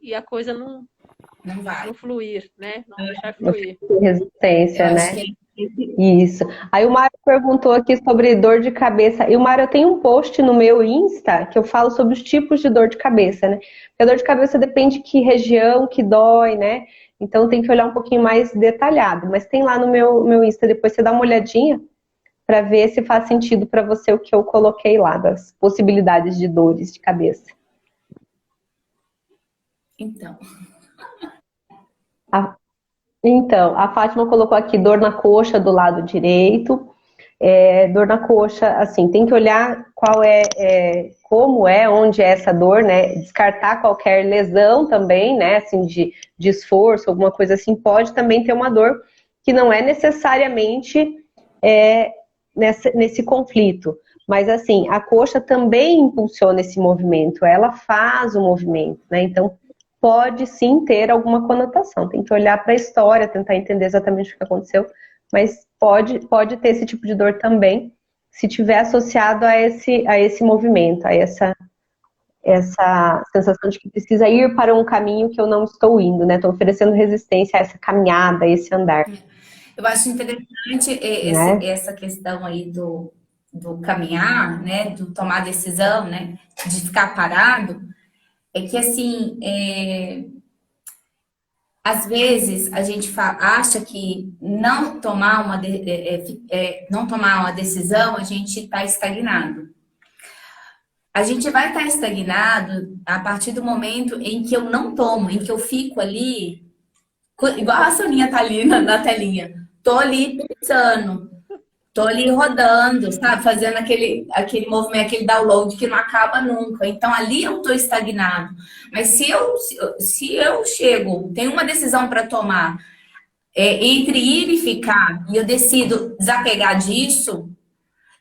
e a coisa não vai. Não fluir, né, não deixar fluir. Resistência, né? Isso. Aí o Mário perguntou aqui sobre dor de cabeça. E o Mário, eu tenho um post no meu Insta que eu falo sobre os tipos de dor de cabeça, né? Porque a dor de cabeça depende de que região que dói, né? Então tem que olhar um pouquinho mais detalhado. Mas tem lá no meu Insta, depois você dá uma olhadinha para ver se faz sentido para você o que eu coloquei lá, das possibilidades de dores de cabeça. Então, a Fátima colocou aqui dor na coxa do lado direito. Dor na coxa, assim, tem que olhar como onde é essa dor, né? Descartar qualquer lesão também, né? Assim, de esforço, alguma coisa assim. Pode também ter uma dor que não é necessariamente nesse conflito. Mas, assim, a coxa também impulsiona esse movimento. Ela faz o movimento, né? Então, pode sim ter alguma conotação. Tem que olhar para a história, tentar entender exatamente o que aconteceu, mas pode ter esse tipo de dor também, se tiver associado a esse movimento, a essa sensação de que precisa ir para um caminho que eu não estou indo, né? Estou oferecendo resistência a essa caminhada, a esse andar. Eu acho interessante essa questão aí do caminhar, né? Do tomar decisão, né? De ficar parado. É que, assim, às vezes a gente acha que não tomar não tomar uma decisão, a gente está estagnado. A gente vai estar estagnado a partir do momento em que eu não tomo, em que eu fico ali, igual a Soninha tá ali na telinha. Tô ali pensando, tô ali rodando, sabe? Fazendo aquele movimento, aquele download que não acaba nunca. Então ali eu tô estagnado. Mas se eu chego, tenho uma decisão para tomar, entre ir e ficar, e eu decido desapegar disso,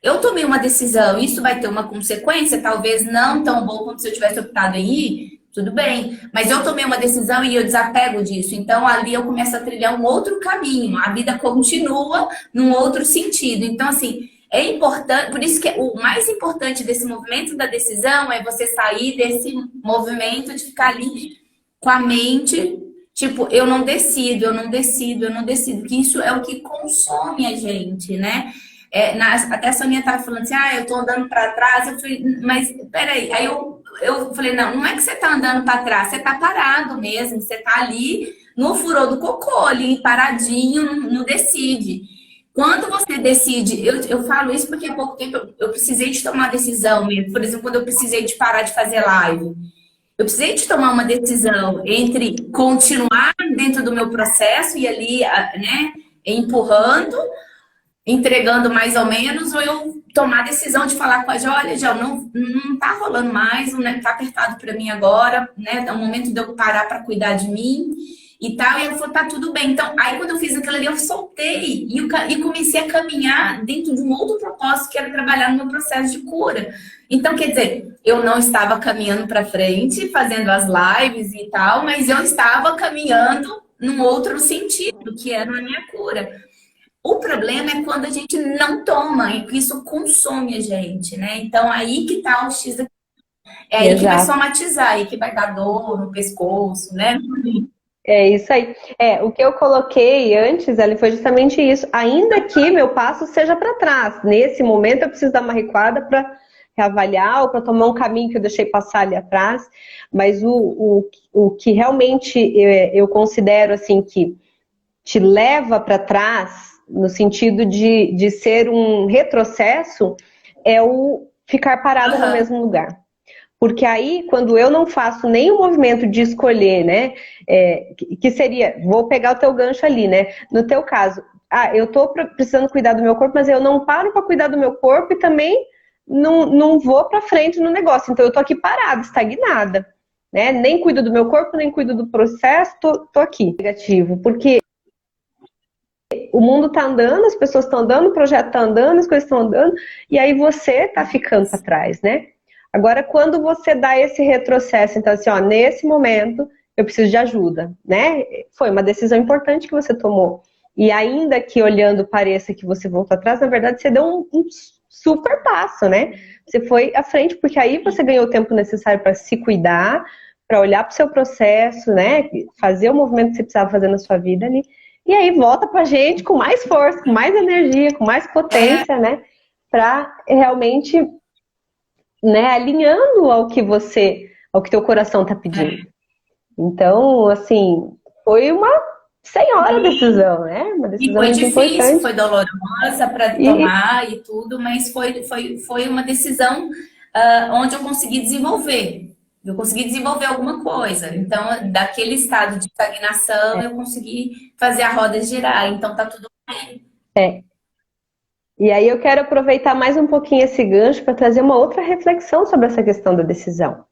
eu tomei uma decisão, isso vai ter uma consequência, talvez não tão bom como se eu tivesse optado em ir, tudo bem. Mas eu tomei uma decisão e eu desapego disso. Então, ali eu começo a trilhar um outro caminho. A vida continua num outro sentido. Então, assim, é importante... Por isso que o mais importante desse movimento da decisão é você sair desse movimento de ficar ali com a mente... Tipo, eu não decido, eu não decido, eu não decido. Que isso é o que consome a gente, né? Até a Soninha estava falando assim, eu tô andando para trás. Eu falei, mas peraí. Aí eu falei, não é que você tá andando para trás, você tá parado mesmo. Você tá ali no furor do cocô, ali paradinho, não decide. Quando você decide, eu falo isso porque há pouco tempo eu precisei de tomar decisão mesmo. Por exemplo, quando eu precisei de parar de fazer live. Eu precisei de tomar uma decisão entre continuar dentro do meu processo e ali, né, empurrando, entregando mais ou menos, ou eu tomar a decisão de falar com a Jo, olha, Jo, não tá rolando mais, né, tá apertado para mim agora, né, é o momento de eu parar para cuidar de mim e tal, e ela falou, tá tudo bem. Então, aí quando eu fiz aquilo ali, eu soltei e comecei a caminhar dentro de um outro propósito, que era trabalhar no meu processo de cura. Então, quer dizer, eu não estava caminhando para frente, fazendo as lives e tal, mas eu estava caminhando num outro sentido, que era a minha cura. O problema é quando a gente não toma, e isso consome a gente, né? Então, aí que tá o X. É aí que vai somatizar, aí que vai dar dor no pescoço, né? É isso aí. O que eu coloquei antes, Ellen, foi justamente isso. Ainda que meu passo seja para trás. Nesse momento, eu preciso dar uma recuada para reavaliar ou para tomar um caminho que eu deixei passar ali atrás. Mas o que realmente eu considero assim que te leva para trás, no sentido de ser um retrocesso, é o ficar parado no mesmo lugar. Porque aí, quando eu não faço nenhum movimento de escolher, né, que seria, vou pegar o teu gancho ali, né, no teu caso, eu tô precisando cuidar do meu corpo, mas eu não paro para cuidar do meu corpo e também não vou para frente no negócio, então eu tô aqui parada, estagnada, né, nem cuido do meu corpo, nem cuido do processo, tô aqui, negativo, porque o mundo tá andando, as pessoas estão andando, o projeto tá andando, as coisas estão andando, e aí você tá ficando para trás, né? Agora, quando você dá esse retrocesso, então assim, nesse momento eu preciso de ajuda, né? Foi uma decisão importante que você tomou. E ainda que olhando pareça que você voltou atrás, na verdade você deu um super passo, né? Você foi à frente, porque aí você ganhou o tempo necessário para se cuidar, para olhar para o seu processo, né? Fazer o movimento que você precisava fazer na sua vida ali. E aí volta pra gente com mais força, com mais energia, com mais potência, né? Para realmente, né, alinhando ao que teu coração tá pedindo. Então, assim, foi uma senhora decisão, né? Uma decisão foi muito difícil, importante. foi dolorosa para tomar e tudo, mas foi uma decisão onde eu consegui desenvolver. Eu consegui desenvolver alguma coisa. Então, daquele estado de estagnação, eu consegui fazer a roda girar. Então, tá tudo bem. E aí eu quero aproveitar mais um pouquinho esse gancho para trazer uma outra reflexão sobre essa questão da decisão.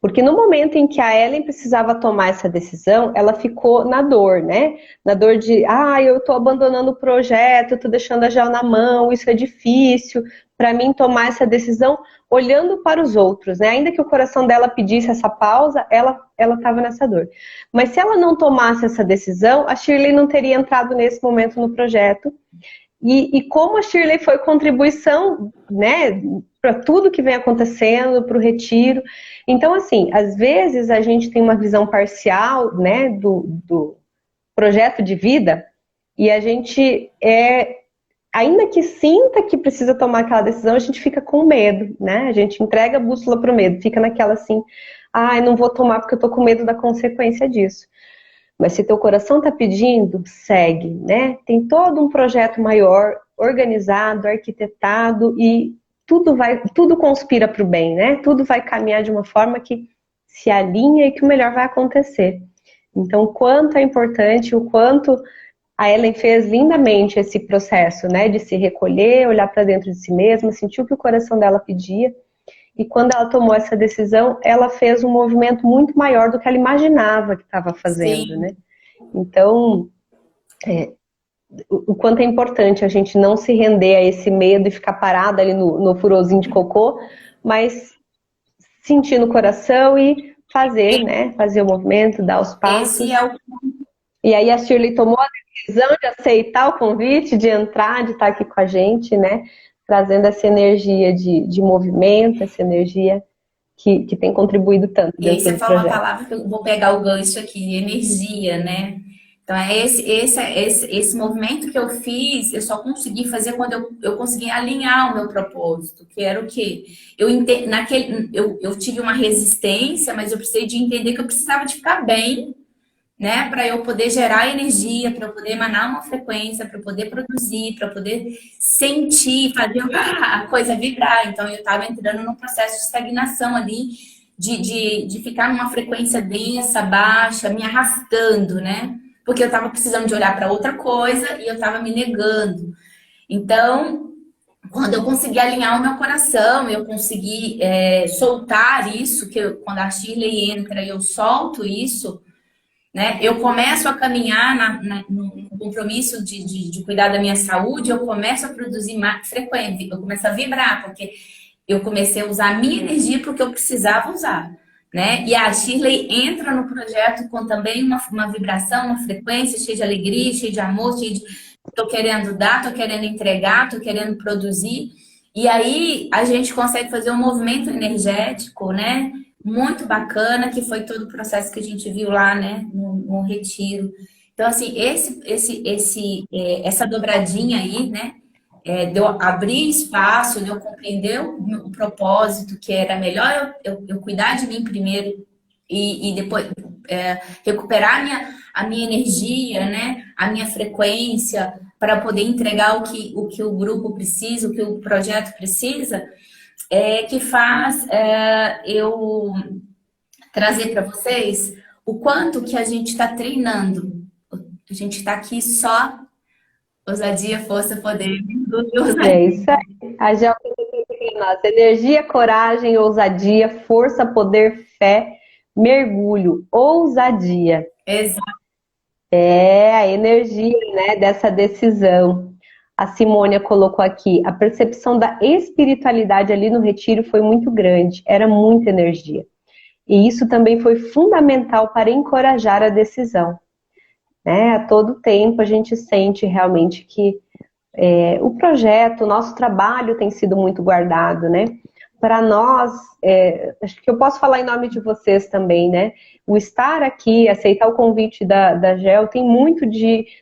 Porque no momento em que a Ellen precisava tomar essa decisão, ela ficou na dor, né? Na dor de, eu tô abandonando o projeto, eu tô deixando a gel na mão, isso é difícil para mim tomar essa decisão, olhando para os outros, né? Ainda que o coração dela pedisse essa pausa, ela estava nessa dor. Mas se ela não tomasse essa decisão, a Shirley não teria entrado nesse momento no projeto. E como a Shirley foi contribuição, né, para tudo que vem acontecendo, para o retiro. Então, assim, às vezes a gente tem uma visão parcial, né, do projeto de vida e a gente, ainda que sinta que precisa tomar aquela decisão, a gente fica com medo, né? A gente entrega a bússola para o medo, fica naquela assim, não vou tomar porque eu tô com medo da consequência disso. Mas se teu coração está pedindo, segue, né? Tem todo um projeto maior, organizado, arquitetado e tudo conspira para o bem, né? Tudo vai caminhar de uma forma que se alinha e que o melhor vai acontecer. Então, o quanto é importante, o quanto a Ellen fez lindamente esse processo, né? De se recolher, olhar para dentro de si mesma, sentir o que o coração dela pedia. E quando ela tomou essa decisão, ela fez um movimento muito maior do que ela imaginava que estava fazendo, Sim. né? Então, o quanto é importante a gente não se render a esse medo e ficar parada ali no furozinho de cocô, mas sentir no coração e fazer, né? Fazer o movimento, dar os passos. Esse é o... E aí a Shirley tomou a decisão de aceitar o convite, de entrar, de estar aqui com a gente, né? Trazendo essa energia de movimento, essa energia que tem contribuído tanto E aí dentro você do falou uma projeto. palavra que eu vou pegar o gancho aqui, energia, né? Então, é esse movimento que eu fiz, eu só consegui fazer quando eu consegui alinhar o meu propósito, que era o quê? Eu tive uma resistência, mas eu precisei de entender que eu precisava de ficar bem, né? Para eu poder gerar energia, para eu poder emanar uma frequência, para eu poder produzir, para eu poder sentir, fazer a coisa vibrar. Então, eu estava entrando num processo de estagnação ali, de ficar numa frequência densa, baixa, me arrastando, né? Porque eu estava precisando de olhar para outra coisa e eu estava me negando. Então, quando eu consegui alinhar o meu coração, eu consegui soltar isso, quando a Shirley entra, eu solto isso, né? Eu começo a caminhar no compromisso de cuidar da minha saúde, eu começo a produzir mais frequência, eu começo a vibrar, porque eu comecei a usar a minha energia para o que eu precisava usar, né? E a Shirley entra no projeto com também uma vibração, uma frequência cheia de alegria, cheia de amor, cheia de tô querendo dar, tô querendo entregar, tô querendo produzir. E aí a gente consegue fazer um movimento energético, né? Muito bacana, que foi todo o processo que a gente viu lá, né? No retiro. Então, assim, essa dobradinha aí, né? De eu abrir espaço, de eu compreender o propósito, que era melhor eu cuidar de mim primeiro e depois recuperar a minha energia, né? A minha frequência, para poder entregar o que o grupo precisa, o que o projeto precisa, que faz eu trazer para vocês o quanto que a gente está treinando. A gente está aqui só ousadia, força, poder. É isso aí. A Gel nossa energia, coragem, ousadia, força, poder, fé, mergulho, ousadia. Exato. É a energia, né, dessa decisão. A Simônia colocou aqui, a percepção da espiritualidade ali no retiro foi muito grande, era muita energia. E isso também foi fundamental para encorajar a decisão. Né? A todo tempo a gente sente realmente que o projeto, o nosso trabalho tem sido muito guardado, né? Para nós, acho que eu posso falar em nome de vocês também, né? O estar aqui, aceitar o convite da GEL, tem muito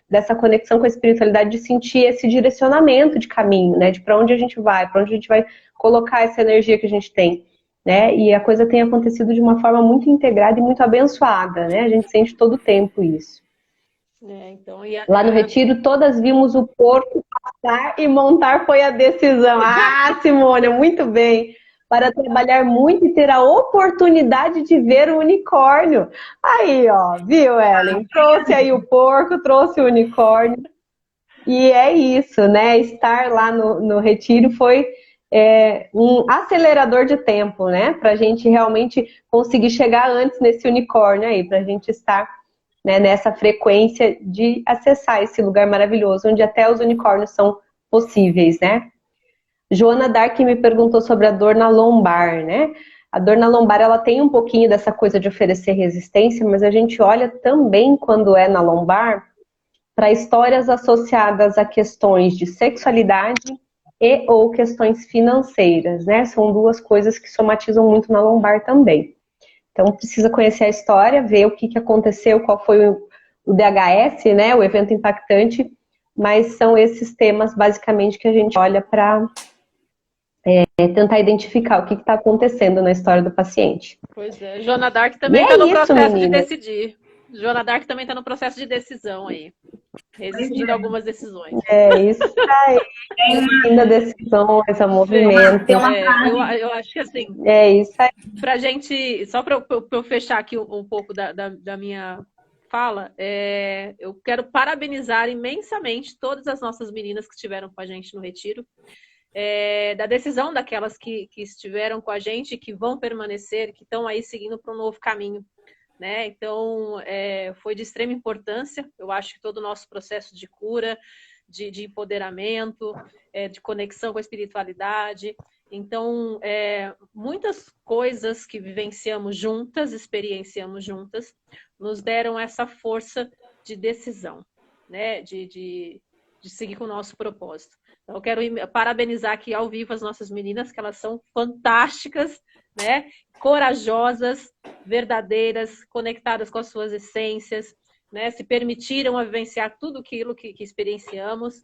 dessa conexão com a espiritualidade, de sentir esse direcionamento de caminho, né? De para onde a gente vai, para onde a gente vai colocar essa energia que a gente tem, né? E a coisa tem acontecido de uma forma muito integrada e muito abençoada, né? A gente sente todo o tempo isso. Então, Lá no retiro, todas vimos o porco passar e montar foi a decisão. Ah, Simônia, muito bem. Para trabalhar muito e ter a oportunidade de ver o unicórnio. Aí, ó, viu, Ellen? Trouxe aí o porco, trouxe o unicórnio. E é isso, né? Estar lá no retiro foi um acelerador de tempo, né? Para a gente realmente conseguir chegar antes nesse unicórnio aí, para a gente estar, né, nessa frequência de acessar esse lugar maravilhoso, onde até os unicórnios são possíveis, né? Joana Dark me perguntou sobre a dor na lombar, né? A dor na lombar, ela tem um pouquinho dessa coisa de oferecer resistência, mas a gente olha também, quando é na lombar, para histórias associadas a questões de sexualidade e ou questões financeiras, né? São duas coisas que somatizam muito na lombar também. Então, precisa conhecer a história, ver o que aconteceu, qual foi o DHS, né, o evento impactante, mas são esses temas, basicamente, que a gente olha para tentar identificar o que está acontecendo na história do paciente. Pois é, Joana Dark também está no processo de decidir. Joana Dark também está no processo de decisão aí, resistindo a algumas decisões. É isso aí. Ainda decisões, a movimento. Eu acho que assim, é isso aí. Pra gente, só para eu fechar aqui um pouco da minha fala, eu quero parabenizar imensamente todas as nossas meninas que estiveram com a gente no retiro, da decisão daquelas que estiveram com a gente, que vão permanecer, que estão aí seguindo para um novo caminho. Né? Então, foi de extrema importância, eu acho que todo o nosso processo de cura, de empoderamento, de conexão com a espiritualidade. Então, muitas coisas que vivenciamos juntas, experienciamos juntas, nos deram essa força de decisão, né? De seguir com o nosso propósito. Então, eu quero parabenizar aqui ao vivo as nossas meninas, que elas são fantásticas, né? Corajosas, verdadeiras, conectadas com as suas essências, né? Se permitiram a vivenciar tudo aquilo que experienciamos.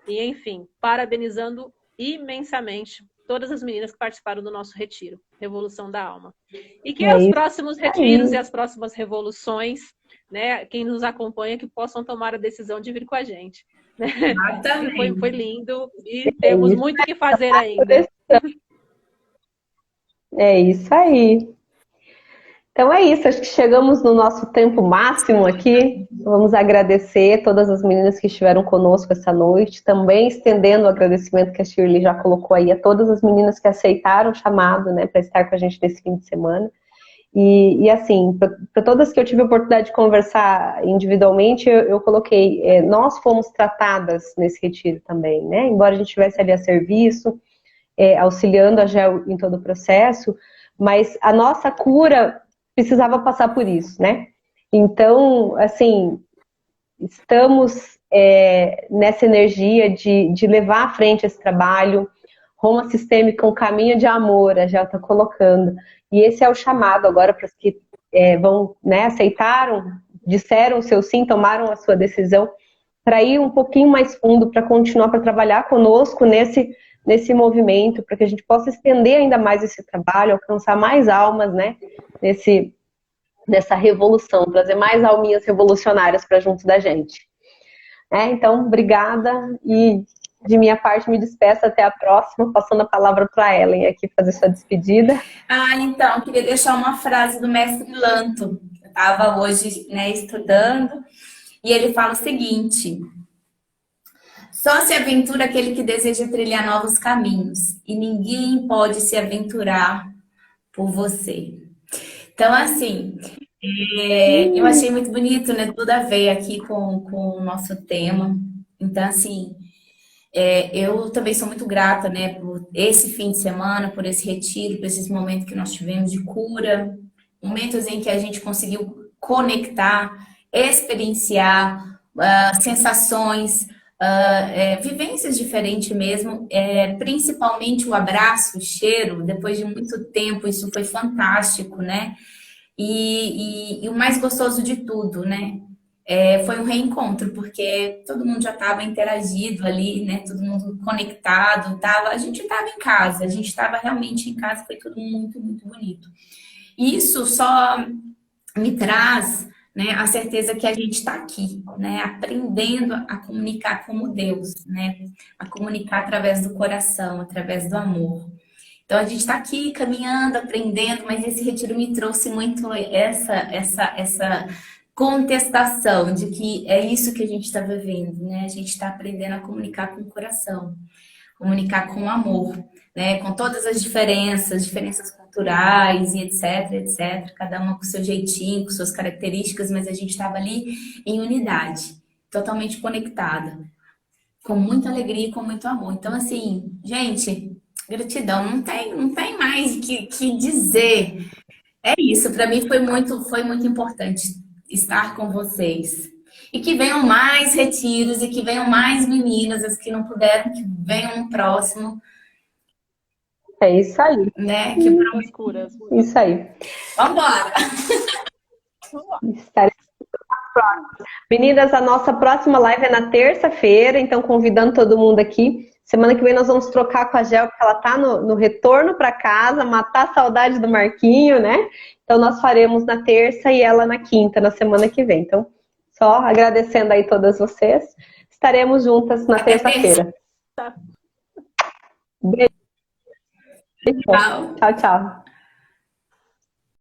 E, enfim, parabenizando imensamente todas as meninas que participaram do nosso retiro, Revolução da Alma. E que os próximos retiros e as próximas revoluções, né, quem nos acompanha, que possam tomar a decisão de vir com a gente. Né? Foi lindo e temos muito o que fazer ainda. É isso aí. Então é isso, acho que chegamos no nosso tempo máximo aqui. Vamos agradecer todas as meninas que estiveram conosco essa noite, também estendendo o agradecimento que a Shirley já colocou aí a todas as meninas que aceitaram o chamado, né, para estar com a gente nesse fim de semana. E assim, para todas que eu tive a oportunidade de conversar individualmente, eu coloquei, nós fomos tratadas nesse retiro também, né? Embora a gente estivesse ali a serviço, auxiliando a GEL em todo o processo, mas a nossa cura precisava passar por isso, né? Então, assim, estamos nessa energia de levar à frente esse trabalho. Roma Sistêmica, um caminho de amor, a GEL está colocando. E esse é o chamado agora para os que vão, né, aceitaram, disseram o seu sim, tomaram a sua decisão, para ir um pouquinho mais fundo, para continuar, para trabalhar conosco nesse movimento, para que a gente possa estender ainda mais esse trabalho, alcançar mais almas, né, nessa revolução, trazer mais alminhas revolucionárias para junto da gente. Então, obrigada e de minha parte me despeço até a próxima, passando a palavra para a Ellen aqui fazer sua despedida. Então, queria deixar uma frase do mestre Lanto. Eu estava hoje, né, estudando e ele fala o seguinte: só se aventura aquele que deseja trilhar novos caminhos e ninguém pode se aventurar por você. Então, assim, eu achei muito bonito, né? Tudo a ver aqui com o nosso tema. Então, assim, eu também sou muito grata, né, por esse fim de semana, por esse retiro, por esses momentos que nós tivemos de cura, momentos em que a gente conseguiu conectar, experienciar sensações, vivências diferentes mesmo, principalmente o abraço, o cheiro, depois de muito tempo, isso foi fantástico, né? E o mais gostoso de tudo, né? Foi um reencontro, porque todo mundo já estava interagido ali, né? Todo mundo conectado, a gente estava em casa, a gente estava realmente em casa, foi tudo muito, muito bonito. Isso só me traz, né, a certeza que a gente está aqui, né? Aprendendo a comunicar como Deus, né? A comunicar através do coração, através do amor. Então, a gente está aqui caminhando, aprendendo, mas esse retiro me trouxe muito essa contestação de que é isso que a gente está vivendo, né? A gente está aprendendo a comunicar com o coração, comunicar com o amor, né? Com todas as diferenças culturais e etc, cada uma com seu jeitinho, com suas características, mas a gente estava ali em unidade, totalmente conectada, com muita alegria e com muito amor. Então, assim, gente, gratidão, não tem mais o que dizer. É isso, para mim foi muito importante estar com vocês. E que venham mais retiros e que venham mais meninas, as que não puderam, que venham no próximo. É isso aí. Né? Isso aí. Vambora! Meninas, a nossa próxima live é na terça-feira, então convidando todo mundo aqui. Semana que vem nós vamos trocar com a Gel, porque ela tá no retorno para casa, matar a saudade do Marquinho, né? Então nós faremos na terça e ela na quinta, na semana que vem. Então, só agradecendo aí todas vocês. Estaremos juntas na terça-feira. Beijo. Tchau. Tchau, tchau.